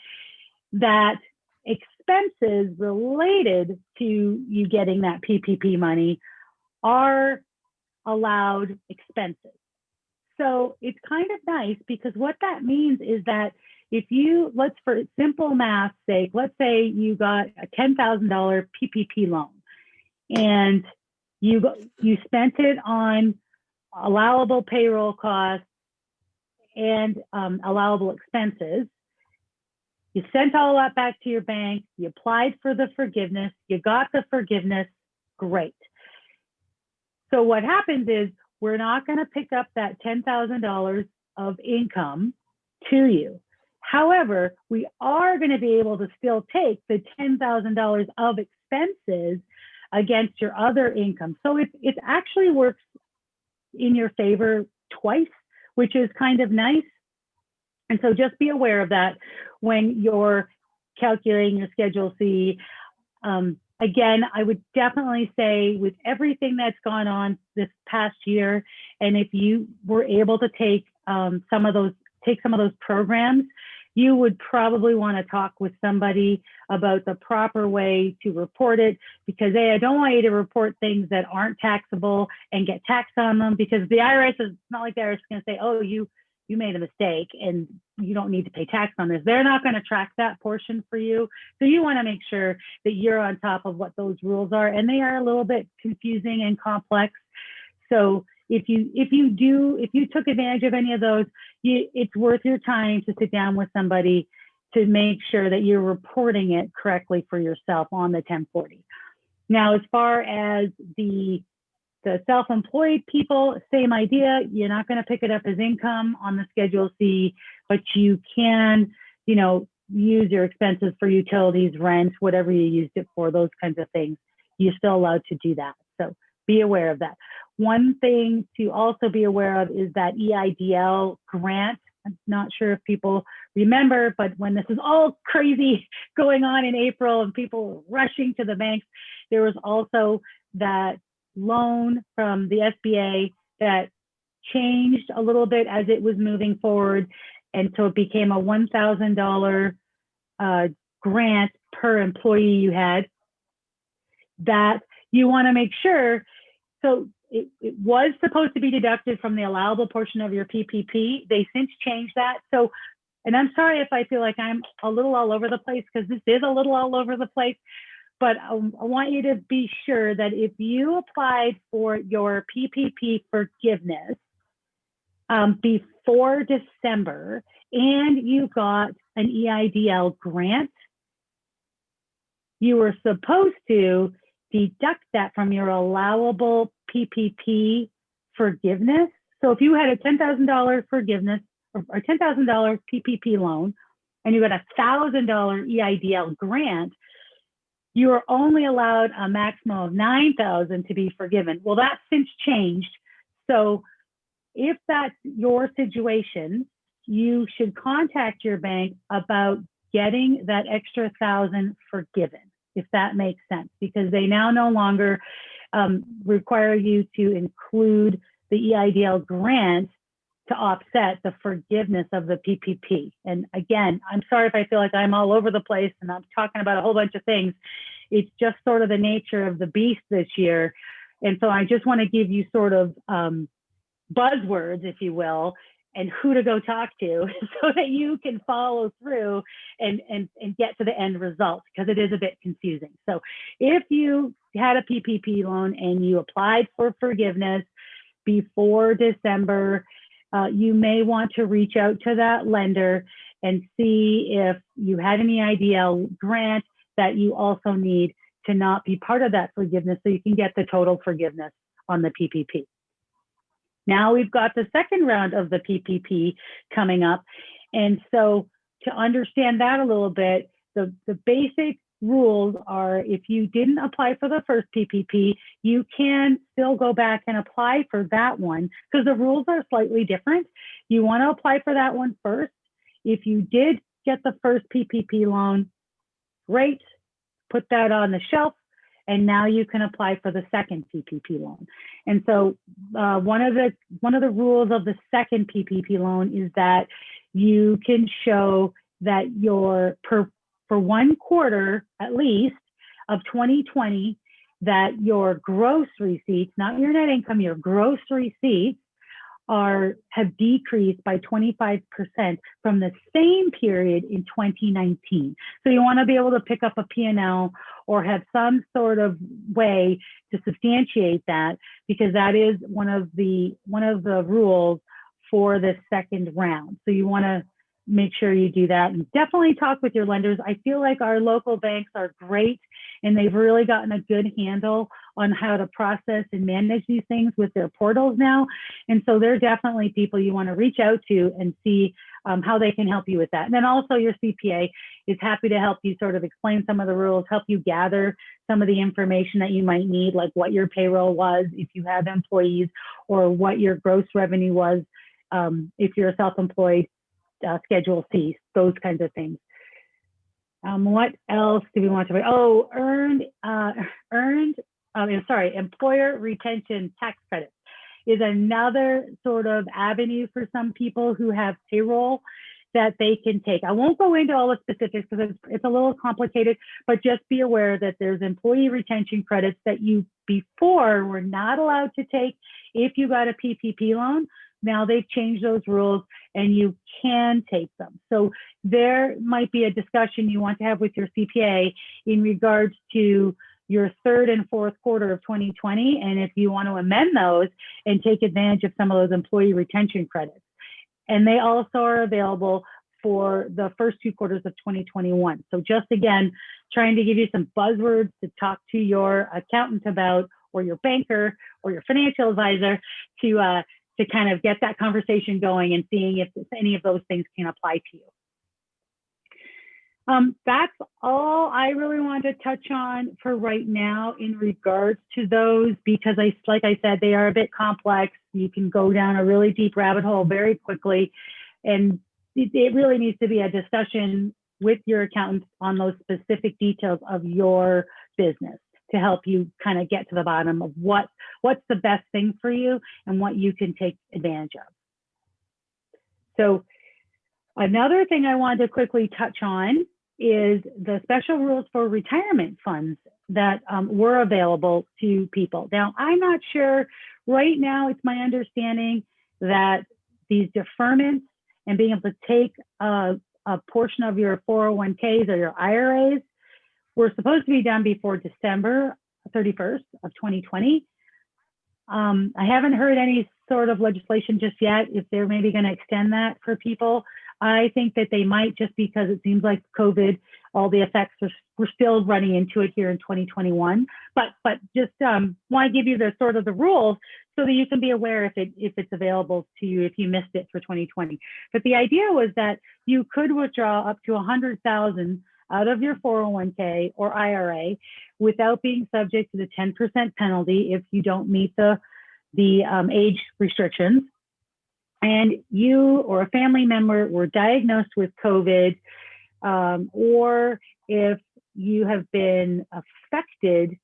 that expenses related to you getting that PPP money are allowed expenses. So it's kind of nice because what that means is that if you, for simple math's sake, let's say you got a $10,000 PPP loan and you spent it on allowable payroll costs and allowable expenses. You sent all that back to your bank, you applied for the forgiveness, you got the forgiveness, great. So what happens is we're not going to pick up that $10,000 of income to you. However, we are going to be able to still take the $10,000 of expenses against your other income. So it actually works in your favor twice, which is kind of nice. And so just be aware of that when you're calculating your Schedule C. Again, I would definitely say with everything that's gone on this past year, and if you were able to take some of those programs, you would probably want to talk with somebody about the proper way to report it, because I don't want you to report things that aren't taxable and get taxed on them, because the IRS is not like the IRS is going to say, oh, you made a mistake and you don't need to pay tax on this. They're not going to track that portion for you. So you want to make sure that you're on top of what those rules are, and they are a little bit confusing and complex. So if you took advantage of any of those, it's worth your time to sit down with somebody to make sure that you're reporting it correctly for yourself on the 1040. Now, as far as the self-employed people, same idea. You're not going to pick it up as income on the Schedule C, but you can, use your expenses for utilities, rent, whatever you used it for, those kinds of things. You're still allowed to do that. So be aware of that. One thing to also be aware of is that EIDL grant. I'm not sure if people remember, but when this is all crazy going on in April and people rushing to the banks, there was also that loan from the SBA that changed a little bit as it was moving forward. And so it became a $1,000 grant per employee you had, that you want to make sure. So it was supposed to be deducted from the allowable portion of your PPP. They since changed that. So, and I'm sorry if I feel like I'm a little all over the place, because this is a little all over the place. But I want you to be sure that if you applied for your PPP forgiveness before December and you got an EIDL grant, you were supposed to deduct that from your allowable PPP forgiveness. So if you had a $10,000 forgiveness or $10,000 PPP loan and you got a $1,000 EIDL grant, you are only allowed a maximum of $9,000 to be forgiven. Well, that's since changed. So if that's your situation, you should contact your bank about getting that extra $1,000 forgiven, if that makes sense, because they now no longer require you to include the EIDL grant to offset the forgiveness of the PPP. And again, I'm sorry if I feel like I'm all over the place and I'm talking about a whole bunch of things. It's just sort of the nature of the beast this year. And so I just want to give you sort of buzzwords, if you will, and who to go talk to so that you can follow through and get to the end result, because it is a bit confusing. So if you had a PPP loan and you applied for forgiveness before December, you may want to reach out to that lender and see if you had an EIDL grant that you also need to not be part of that forgiveness, so you can get the total forgiveness on the PPP. Now we've got the second round of the PPP coming up. And so to understand that a little bit, the basic rules are if you didn't apply for the first PPP, you can still go back and apply for that one because the rules are slightly different. You want to apply for that one first. If you did get the first PPP loan, great, put that on the shelf, and now you can apply for the second PPP loan. And so one of the rules of the second PPP loan is that you can show that for 1 quarter at least of 2020, that your gross receipts, not your net income, your gross receipts have decreased by 25% from the same period in 2019. So you want to be able to pick up a P&L or have some sort of way to substantiate that, because that is one of the rules for the second round. So you want to make sure you do that, and definitely talk with your lenders. I feel like our local banks are great, and they've really gotten a good handle on how to process and manage these things with their portals now. And so they're definitely people you want to reach out to and see how they can help you with that. And then also your CPA is happy to help you sort of explain some of the rules, help you gather some of the information that you might need, like what your payroll was if you have employees, or what your gross revenue was if you're a self-employed, Schedule C, those kinds of things. What else do we want to? Oh, employer retention tax credits is another sort of avenue for some people who have payroll that they can take. I won't go into all the specifics because it's a little complicated, but just be aware that there's employee retention credits that you before were not allowed to take if you got a PPP loan. Now they've changed those rules and you can take them. So there might be a discussion you want to have with your CPA in regards to your third and fourth quarter of 2020, and if you want to amend those and take advantage of some of those employee retention credits. And they also are available for the first 2 quarters of 2021. So just again, trying to give you some buzzwords to talk to your accountant about, or your banker, or your financial advisor to kind of get that conversation going and seeing if any of those things can apply to you. That's all I really want to touch on for right now in regards to those, because like I said, they are a bit complex. You can go down a really deep rabbit hole very quickly, and it really needs to be a discussion with your accountant on those specific details of your business to help you kind of get to the bottom of what's the best thing for you and what you can take advantage of. So another thing I wanted to quickly touch on is the special rules for retirement funds that were available to people. Now, I'm not sure, right now it's my understanding that these deferments and being able to take a portion of your 401ks or your IRAs were supposed to be done before December 31st of 2020. I haven't heard any sort of legislation just yet if they're maybe going to extend that for people. I think that they might, just because it seems like COVID, all the effects we're still running into it here in 2021. But just want to give you the sort of the rules so that you can be aware if it's available to you if you missed it for 2020. But the idea was that you could withdraw up to $100,000 out of your 401k or IRA without being subject to the 10% penalty if you don't meet the age restrictions. And you or a family member were diagnosed with COVID, or if you have been affected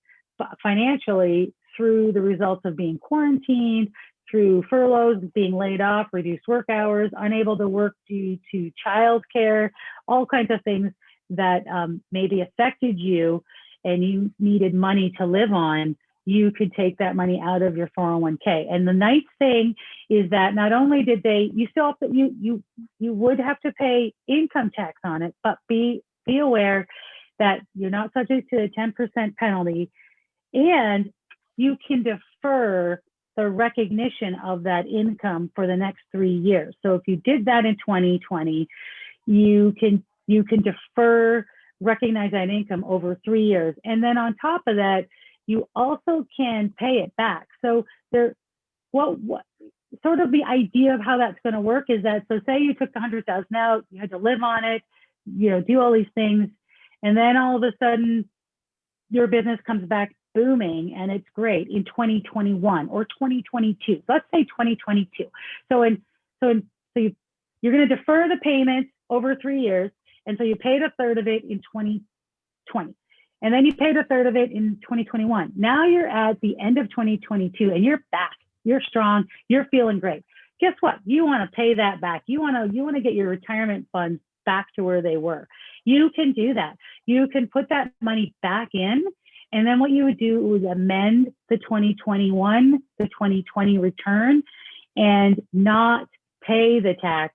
financially through the results of being quarantined, through furloughs, being laid off, reduced work hours, unable to work due to childcare, all kinds of things that maybe affected you and you needed money to live on, you could take that money out of your 401k. And the nice thing is that not only did you still have to, you would have to pay income tax on it, but be aware that you're not subject to a 10% penalty, and you can defer the recognition of that income for the next 3 years. So if you did that in 2020, you can recognize that income over 3 years. And then on top of that, you also can pay it back. So what sort of the idea of how that's going to work is that, so say you took the $100,000 out, you had to live on it, do all these things, And then all of a sudden, your business comes back booming and it's great in 2021 or 2022. Let's say 2022. So you're going to defer the payments over 3 years. And so you paid a third of it in 2020. And then you paid a third of it in 2021. Now you're at the end of 2022 and you're back. You're strong. You're feeling great. Guess what? You want to pay that back. You want to get your retirement funds back to where they were. You can do that. You can put that money back in. And then what you would do was amend the 2021, the 2020 return and not pay the tax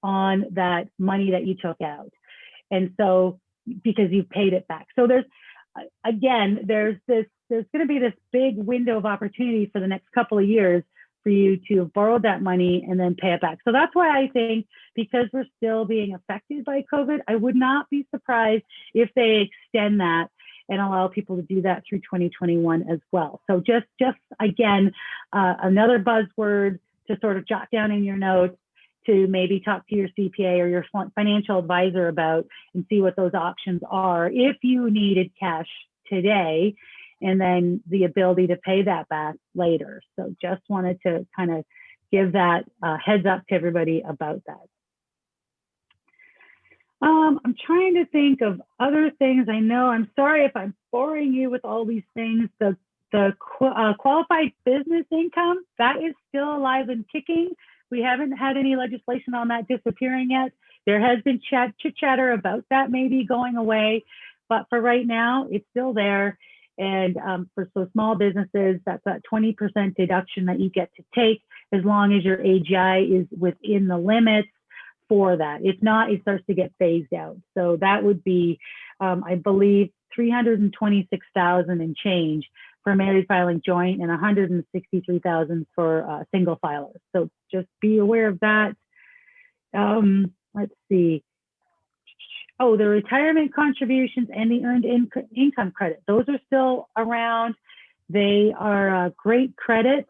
on that money that you took out. And so, because you've paid it back. So there's going to be this big window of opportunity for the next couple of years for you to borrow that money and then pay it back. So that's why I think, because we're still being affected by COVID, I would not be surprised if they extend that and allow people to do that through 2021 as well. So just again, another buzzword to sort of jot down in your notes, to maybe talk to your CPA or your financial advisor about and see what those options are if you needed cash today, and then the ability to pay that back later. So just wanted to kind of give that heads up to everybody about that. I'm trying to think of other things. I know, I'm sorry if I'm boring you with all these things. The qualified business income, that is still alive and kicking. We haven't had any legislation on that disappearing yet. There has been chatter about that maybe going away, but for right now, it's still there. And for small businesses, that's that 20% deduction that you get to take as long as your AGI is within the limits for that. If not, it starts to get phased out. So that would be, I believe, $326,000 and change for married filing joint and $163,000 for single filers. So just be aware of that. Let's see. Oh, the retirement contributions and the earned income credit. Those are still around. They are great credits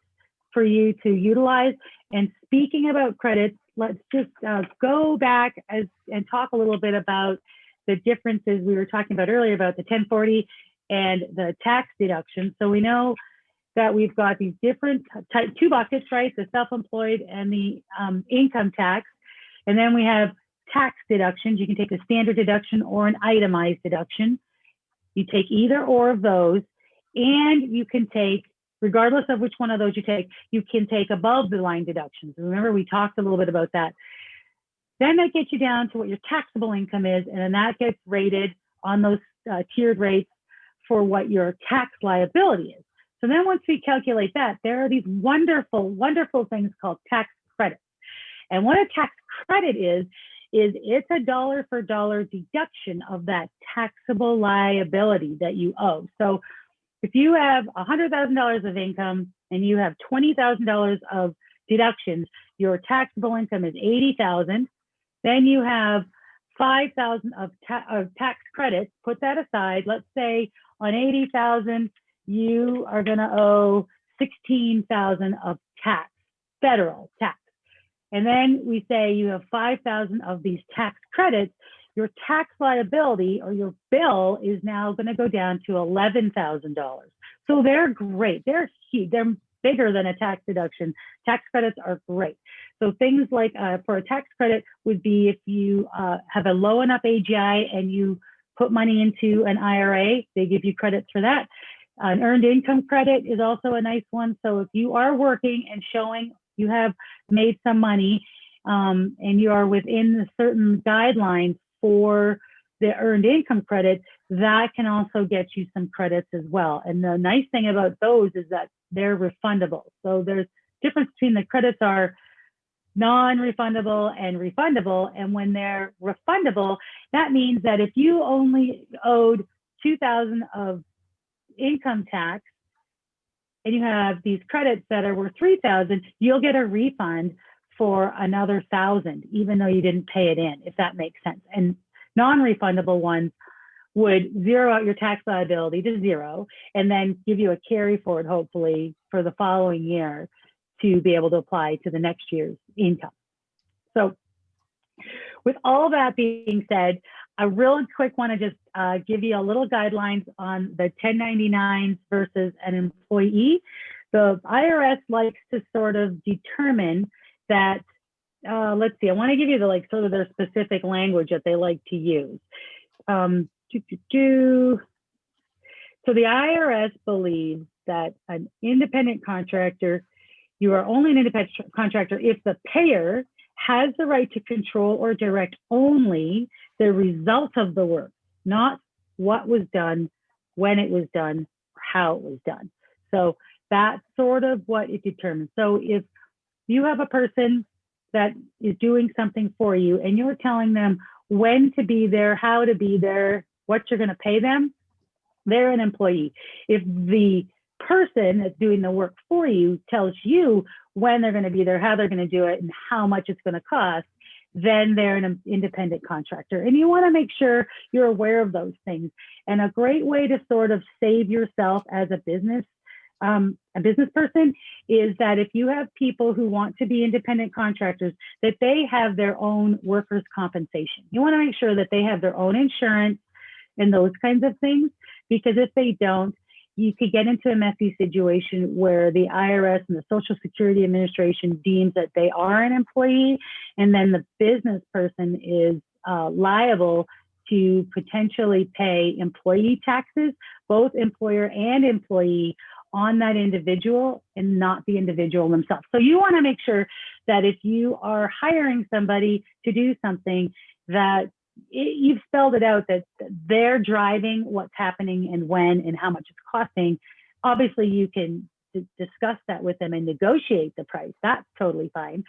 for you to utilize. And speaking about credits, let's just go back and talk a little bit about the differences we were talking about earlier about the 1040 and the tax deduction. So we know that we've got these different two buckets, right? The self-employed and the income tax. And then we have tax deductions. You can take a standard deduction or an itemized deduction. You take either or of those, and you can take, regardless of which one of those you can take above the line deductions. Remember, we talked a little bit about that. Then that gets you down to what your taxable income is, and then that gets rated on those tiered rates for what your tax liability is. So then once we calculate that, there are these wonderful, wonderful things called tax credits. And what a tax credit is it's a dollar for dollar deduction of that taxable liability that you owe. So if you have $100,000 of income and you have $20,000 of deductions, your taxable income is $80,000. Then you have $5,000 of tax credits. Put that aside. Let's say on $80,000, you are going to owe $16,000 of tax, federal tax. And then we say you have $5,000 of these tax credits. Your tax liability or your bill is now going to go down to $11,000. So they're great. They're huge. They're bigger than a tax deduction. Tax credits are great. So things like for a tax credit would be if you have a low enough AGI and you put money into an IRA, they give you credits for that. An earned income credit is also a nice one. So if you are working and showing you have made some money and you are within the certain guidelines for the earned income credit, that can also get you some credits as well. And the nice thing about those is that they're refundable. So there's difference between the credits are non-refundable and refundable. And when they're refundable, that means that if you only owed $2,000 of income tax and you have these credits that are worth $3,000, you'll get a refund for another $1,000, even though you didn't pay it in, if that makes sense. And non-refundable ones would zero out your tax liability to zero and then give you a carry forward, hopefully, for the following year to be able to apply to the next year's income. So with all that being said, I real quick want to just give you a little guidelines on the 1099s versus an employee. The IRS likes to sort of determine that, let's see, I want to give you the like sort of their specific language that they like to use. So the IRS believes that an independent contractor, you are only an independent contractor if the payer has the right to control or direct only the result of the work, not what was done, when it was done, or how it was done. So that's sort of what it determines. So if you have a person that is doing something for you and you're telling them when to be there, how to be there, what you're going to pay them, they're an employee. If the person that's doing the work for you tells you when they're going to be there, how they're going to do it, and how much it's going to cost, then they're an independent contractor. And you want to make sure you're aware of those things. And a great way to sort of save yourself as a business person is that if you have people who want to be independent contractors, that they have their own workers' compensation. You want to make sure that they have their own insurance and those kinds of things, because if they don't, you could get into a messy situation where the IRS and the Social Security Administration deems that they are an employee, and then the business person is liable to potentially pay employee taxes, both employer and employee, on that individual and not the individual themselves. So you want to make sure that if you are hiring somebody to do something, that you've spelled it out, that they're driving what's happening and when and how much it's costing. Obviously, you can discuss that with them and negotiate the price. That's totally fine.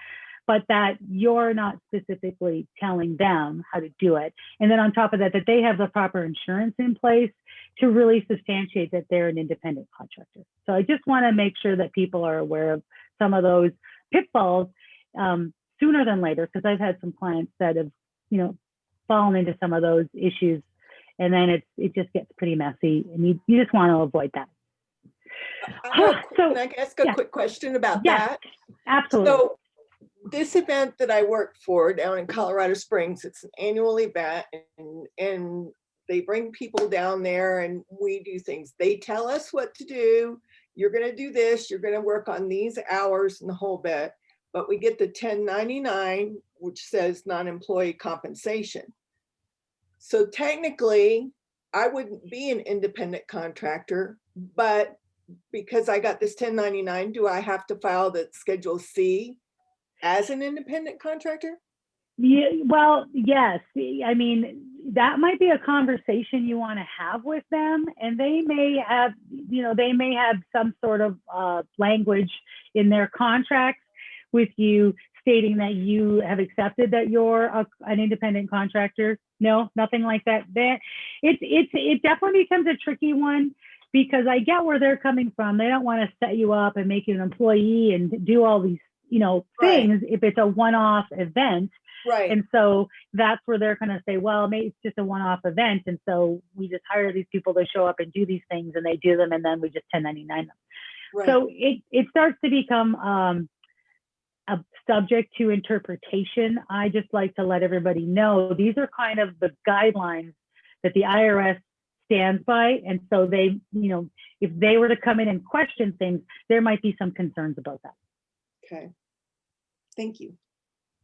But that you're not specifically telling them how to do it. And then on top of that, that they have the proper insurance in place to really substantiate that they're an independent contractor. So I just want to make sure that people are aware of some of those pitfalls sooner than later, because I've had some clients that have, fallen into some of those issues, and then it just gets pretty messy, and you just want to avoid that. Can I ask a quick question about that? Absolutely. So this event that I work for down in Colorado Springs, it's an annual event, and they bring people down there and we do things. They tell us what to do. You're going to do this, you're going to work on these hours and the whole bit, but we get the 1099, which says non-employee compensation. So technically, I wouldn't be an independent contractor, but because I got this 1099, do I have to file the Schedule C as an independent contractor? Yeah, well, yes. I mean, that might be a conversation you want to have with them, and they may have, some sort of language in their contracts with you stating that you have accepted that you're an independent contractor. No, nothing like that. It definitely becomes a tricky one, because I get where they're coming from. They don't want to set you up and make you an employee and do all these, things if it's a one-off event. Right. And so that's where they're going to say, well, maybe it's just a one-off event. And so we just hire these people to show up and do these things, and they do them, and then we just 1099 them. Right. So it starts to become a subject to interpretation. I just like to let everybody know these are kind of the guidelines that the IRS stands by. And so they, if they were to come in and question things, there might be some concerns about that. Okay. Thank you.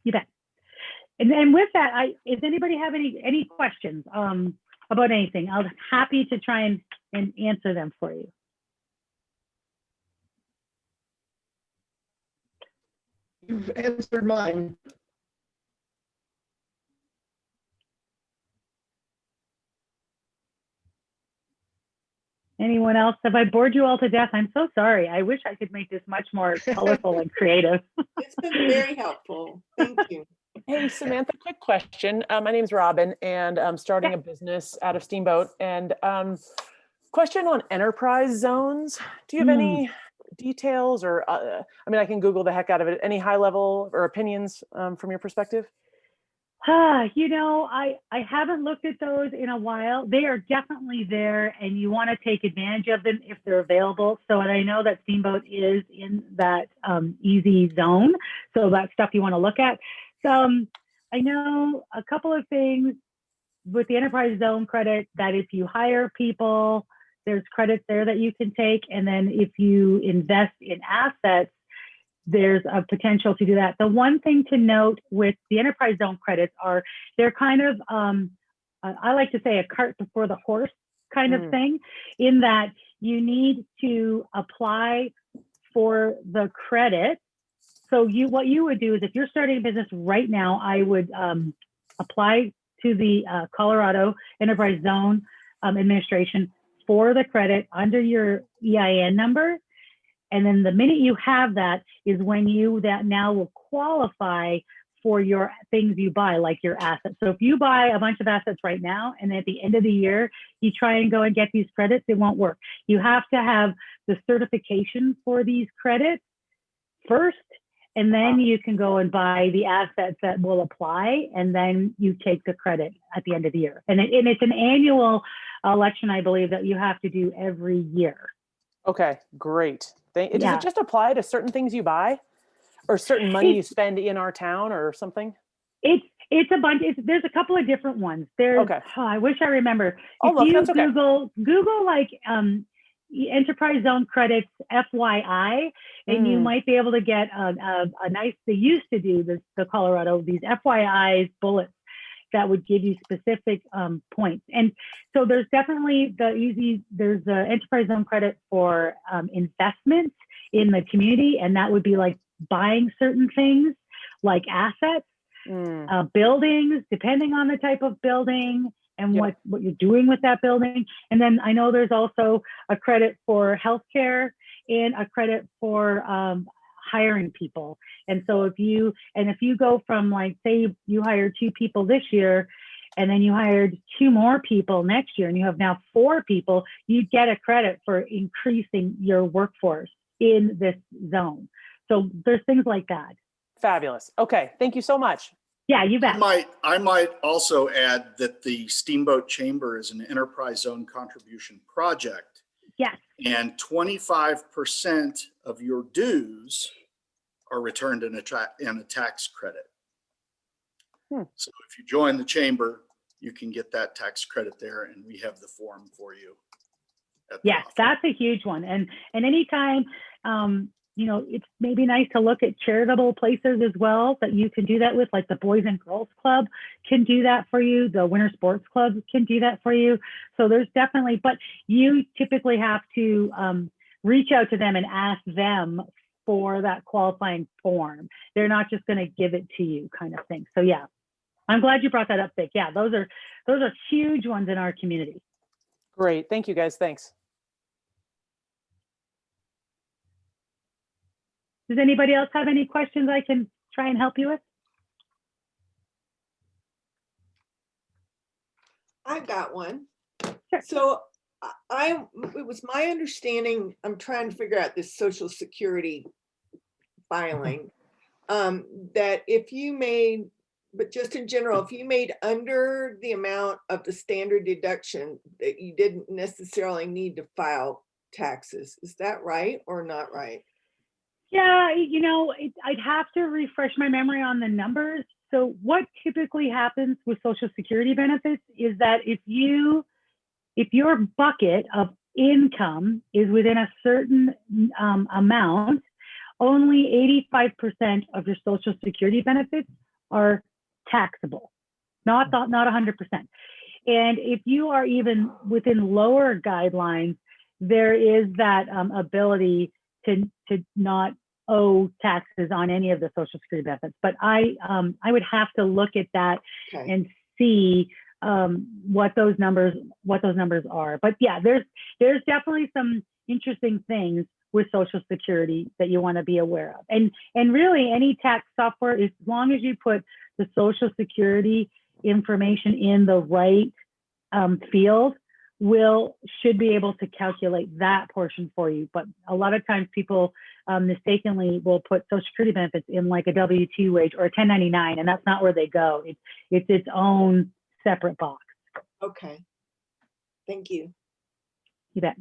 You bet. And with that, does anybody have any questions about anything? I'm happy to try and answer them for you. You've answered mine. Anyone else? Have I bored you all to death? I'm so sorry. I wish I could make this much more colorful and creative. It's been very helpful. Thank you. Hey, Samantha, quick question. My name's Robin, and I'm starting a business out of Steamboat. And question on enterprise zones. Do you have any details, or I can Google the heck out of it. Any high level or opinions from your perspective? I haven't looked at those in a while. They are definitely there, and you want to take advantage of them if they're available. So, and I know that Steamboat is in that easy zone. So that's stuff you want to look at. I know a couple of things. with the enterprise zone credit that if you hire people, there's credits there that you can take. And then if you invest in assets, there's a potential to do that. The one thing to note with the enterprise zone credits are they're kind of, I like to say a cart before the horse kind of thing, in that you need to apply for the credit. So what you would do is if you're starting a business right now, I would apply to the Colorado Enterprise Zone Administration for the credit under your EIN number. And then the minute you have that is when you now will qualify for your things you buy, like your assets. So if you buy a bunch of assets right now, and at the end of the year, you try and go and get these credits, it won't work. You have to have the certification for these credits first, and then you can go and buy the assets that will apply, and then you take the credit at the end of the year. And it's an annual election, I believe, that you have to do every year. Okay, great. Does Yeah. it just apply to certain things you buy, or certain money you spend in our town, or something? It's a bunch. There's a couple of different ones. There's. Okay. Oh, I wish I remember. Oh, look, that's okay. Google like enterprise zone credits FYI, and you might be able to get a nice. They used to do the Colorado these FYI bullets that would give you specific points. And so there's definitely there's the enterprise zone credit for investments in the community, and that would be like buying certain things like assets, buildings, depending on the type of building and what you're doing with that building. And then I know there's also a credit for healthcare and a credit for hiring people. And so if you go from, like, say you hired 2 people this year, and then you hired 2 more people next year, and you have now 4 people, you get a credit for increasing your workforce in this zone. So there's things like that. Fabulous. Okay, thank you so much. Yeah, you bet. I might also add that the Steamboat Chamber is an enterprise zone contribution project. Yes. And 25% of your dues are returned in a tax credit. So if you join the chamber, you can get that tax credit there, and we have the form for you. Yes, that's a huge one. And anytime, it's maybe nice to look at charitable places as well that you can do that with, like the Boys and Girls Club can do that for you. The Winter Sports Club can do that for you. So there's definitely, but you typically have to reach out to them and ask them for that qualifying form. They're not just going to give it to you, kind of thing. So yeah, I'm glad you brought that up, Vic. Yeah, those are huge ones in our community. Great. Thank you, guys. Thanks. Does anybody else have any questions I can try and help you with? I've got one. Sure. So it was my understanding, I'm trying to figure out this Social Security filing, that if you made, but just in general, if you made under the amount of the standard deduction, that you didn't necessarily need to file taxes. Is that right or not right? Yeah, I'd have to refresh my memory on the numbers. So what typically happens with Social Security benefits is that if your bucket of income is within a certain amount, only 85% of your Social Security benefits are taxable, not 100%. And if you are even within lower guidelines, there is that ability to not owe taxes on any of the Social Security benefits. But I would have to look at that and see what those numbers are. But yeah, there's definitely some interesting things with Social Security that you want to be aware of. And really any tax software, as long as you put the Social Security information in the right field, should be able to calculate that portion for you. But a lot of times people mistakenly will put Social Security benefits in like a W-2 wage or a 1099, and that's not where they go. It's its own separate box. Okay. Thank you. You bet.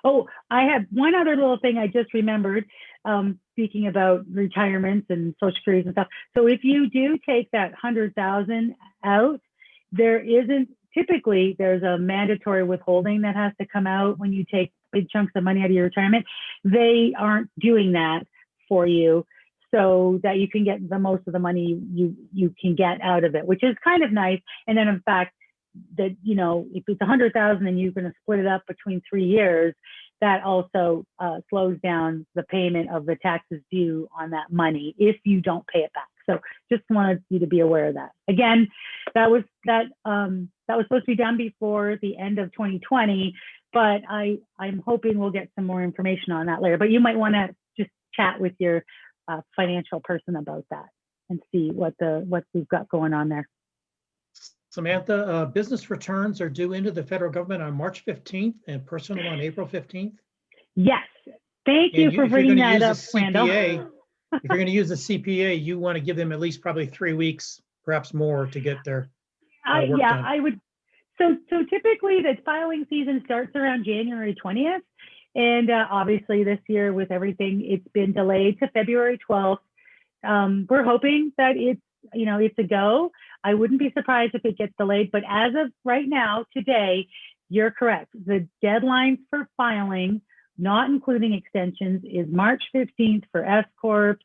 Oh, I have one other little thing I just remembered, speaking about retirements and social securities and stuff. So if you do take that 100,000 out, there's a mandatory withholding that has to come out when you take big chunks of money out of your retirement. They aren't doing that for you, so that you can get the most of the money you can get out of it, which is kind of nice. And then in fact, that, you know, if it's 100,000 and you're going to split it up between 3 years, that also slows down the payment of the taxes due on that money if you don't pay it back. So just wanted you to be aware of that. Again, that was supposed to be done before the end of 2020, but I'm hoping we'll get some more information on that later. But you might want to just chat with your financial person about that and see what we've got going on there. Samantha, business returns are due into the federal government on March 15th and personal on April 15th. Yes, thank you for bringing that up, Randall. If you're going to use a CPA, you want to give them at least probably 3 weeks, perhaps more, to get their work done. I would. So typically the filing season starts around January 20th. And obviously this year with everything, it's been delayed to February 12th. We're hoping that it's a go. I wouldn't be surprised if it gets delayed, but as of right now, today, you're correct. The deadlines for filing, not including extensions, is March 15th for S Corps,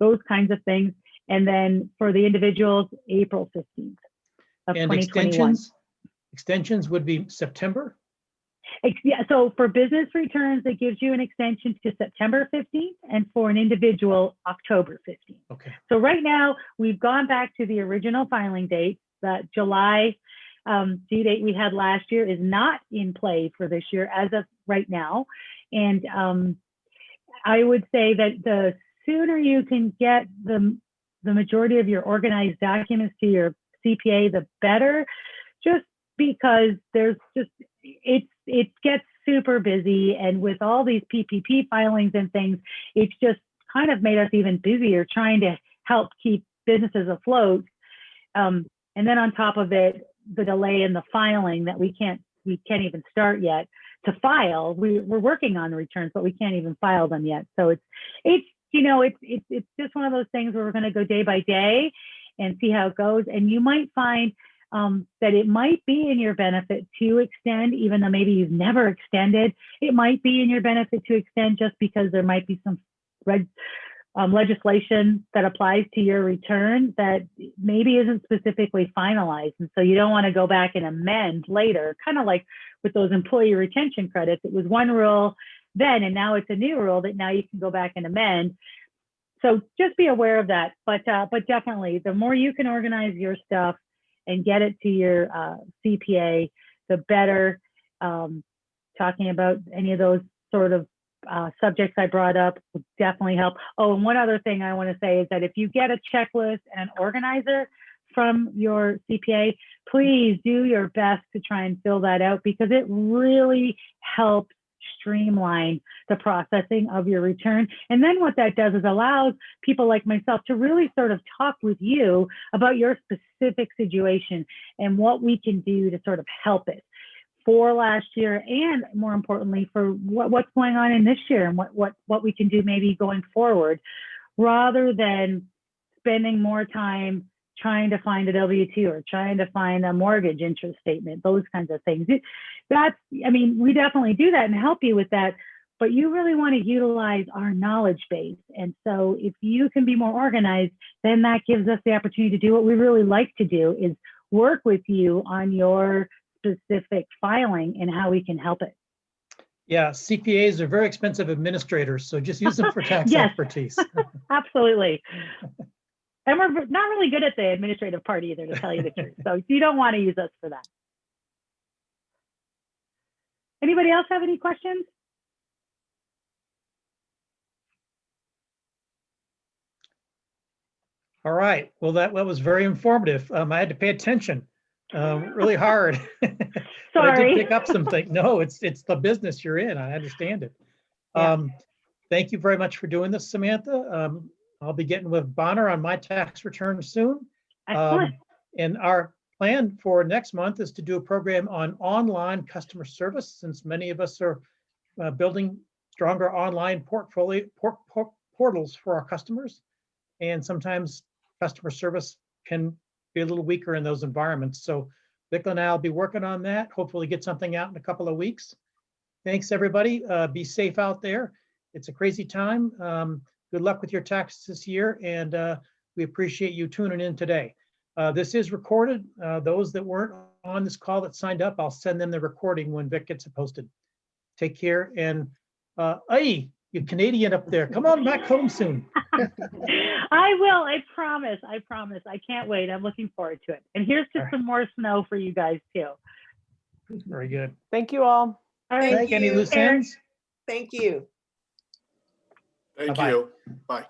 those kinds of things. And then for the individuals, April 15th of And 2021. extensions would be September? Yeah, so for business returns, it gives you an extension to September 15th, and for an individual, October 15th. Okay. So right now, we've gone back to the original filing date. That July due date we had last year is not in play for this year as of right now. And I would say that the sooner you can get the majority of your organized documents to your CPA, the better, just because it gets super busy, and with all these PPP filings and things, it's just kind of made us even busier trying to help keep businesses afloat. And then on top of it, the delay in the filing that we can't even start yet to file. We're working on the returns, but we can't even file them yet. So it's just one of those things where we're going to go day by day and see how it goes. And you might find that it might be in your benefit to extend, even though maybe you've never extended. It might be in your benefit to extend just because there might be some legislation that applies to your return that maybe isn't specifically finalized. And so you don't want to go back and amend later, kind of like with those employee retention credits. It was one rule then, and now it's a new rule that now you can go back and amend. So just be aware of that. But definitely, the more you can organize your stuff and get it to your CPA, the better. Talking about any of those sort of subjects I brought up would definitely help. Oh, and one other thing I want to say is that if you get a checklist and an organizer from your CPA, please do your best to try and fill that out, because it really helps streamline the processing of your return. And then what that does is allows people like myself to really sort of talk with you about your specific situation and what we can do to sort of help it for last year, and more importantly for what's going on in this year and what we can do maybe going forward, rather than spending more time trying to find a W-2 or trying to find a mortgage interest statement, those kinds of things. We definitely do that and help you with that, but you really want to utilize our knowledge base. And so if you can be more organized, then that gives us the opportunity to do what we really like to do, is work with you on your specific filing and how we can help it. Yeah, CPAs are very expensive administrators, so just use them for tax Yes. expertise. Absolutely. And we're not really good at the administrative part either, to tell you the truth. So you don't want to use us for that. Anybody else have any questions? All right. Well, that was very informative. I had to pay attention really hard. But I Sorry. did pick up some things. No, it's the business you're in. I understand it. Yeah. Thank you very much for doing this, Samantha. I'll be getting with Bonner on my tax return soon. Excellent. And our plan for next month is to do a program on online customer service, since many of us are building stronger online portfolio portals for our customers. And sometimes customer service can be a little weaker in those environments. So Vic and I will be working on that, hopefully get something out in a couple of weeks. Thanks, everybody. Be safe out there. It's a crazy time. Good luck with your taxes this year, and we appreciate you tuning in today. This is recorded. Those that weren't on this call that signed up, I'll send them the recording when Vic gets it posted. Take care, and hey, you Canadian up there, come on back home soon. I will. I promise. I promise. I can't wait. I'm looking forward to it. And here's to some more snow for you guys too. Very good. Thank you all. All right. Thank Any you. loose ends? Thank you. Thank Bye-bye. you. Bye.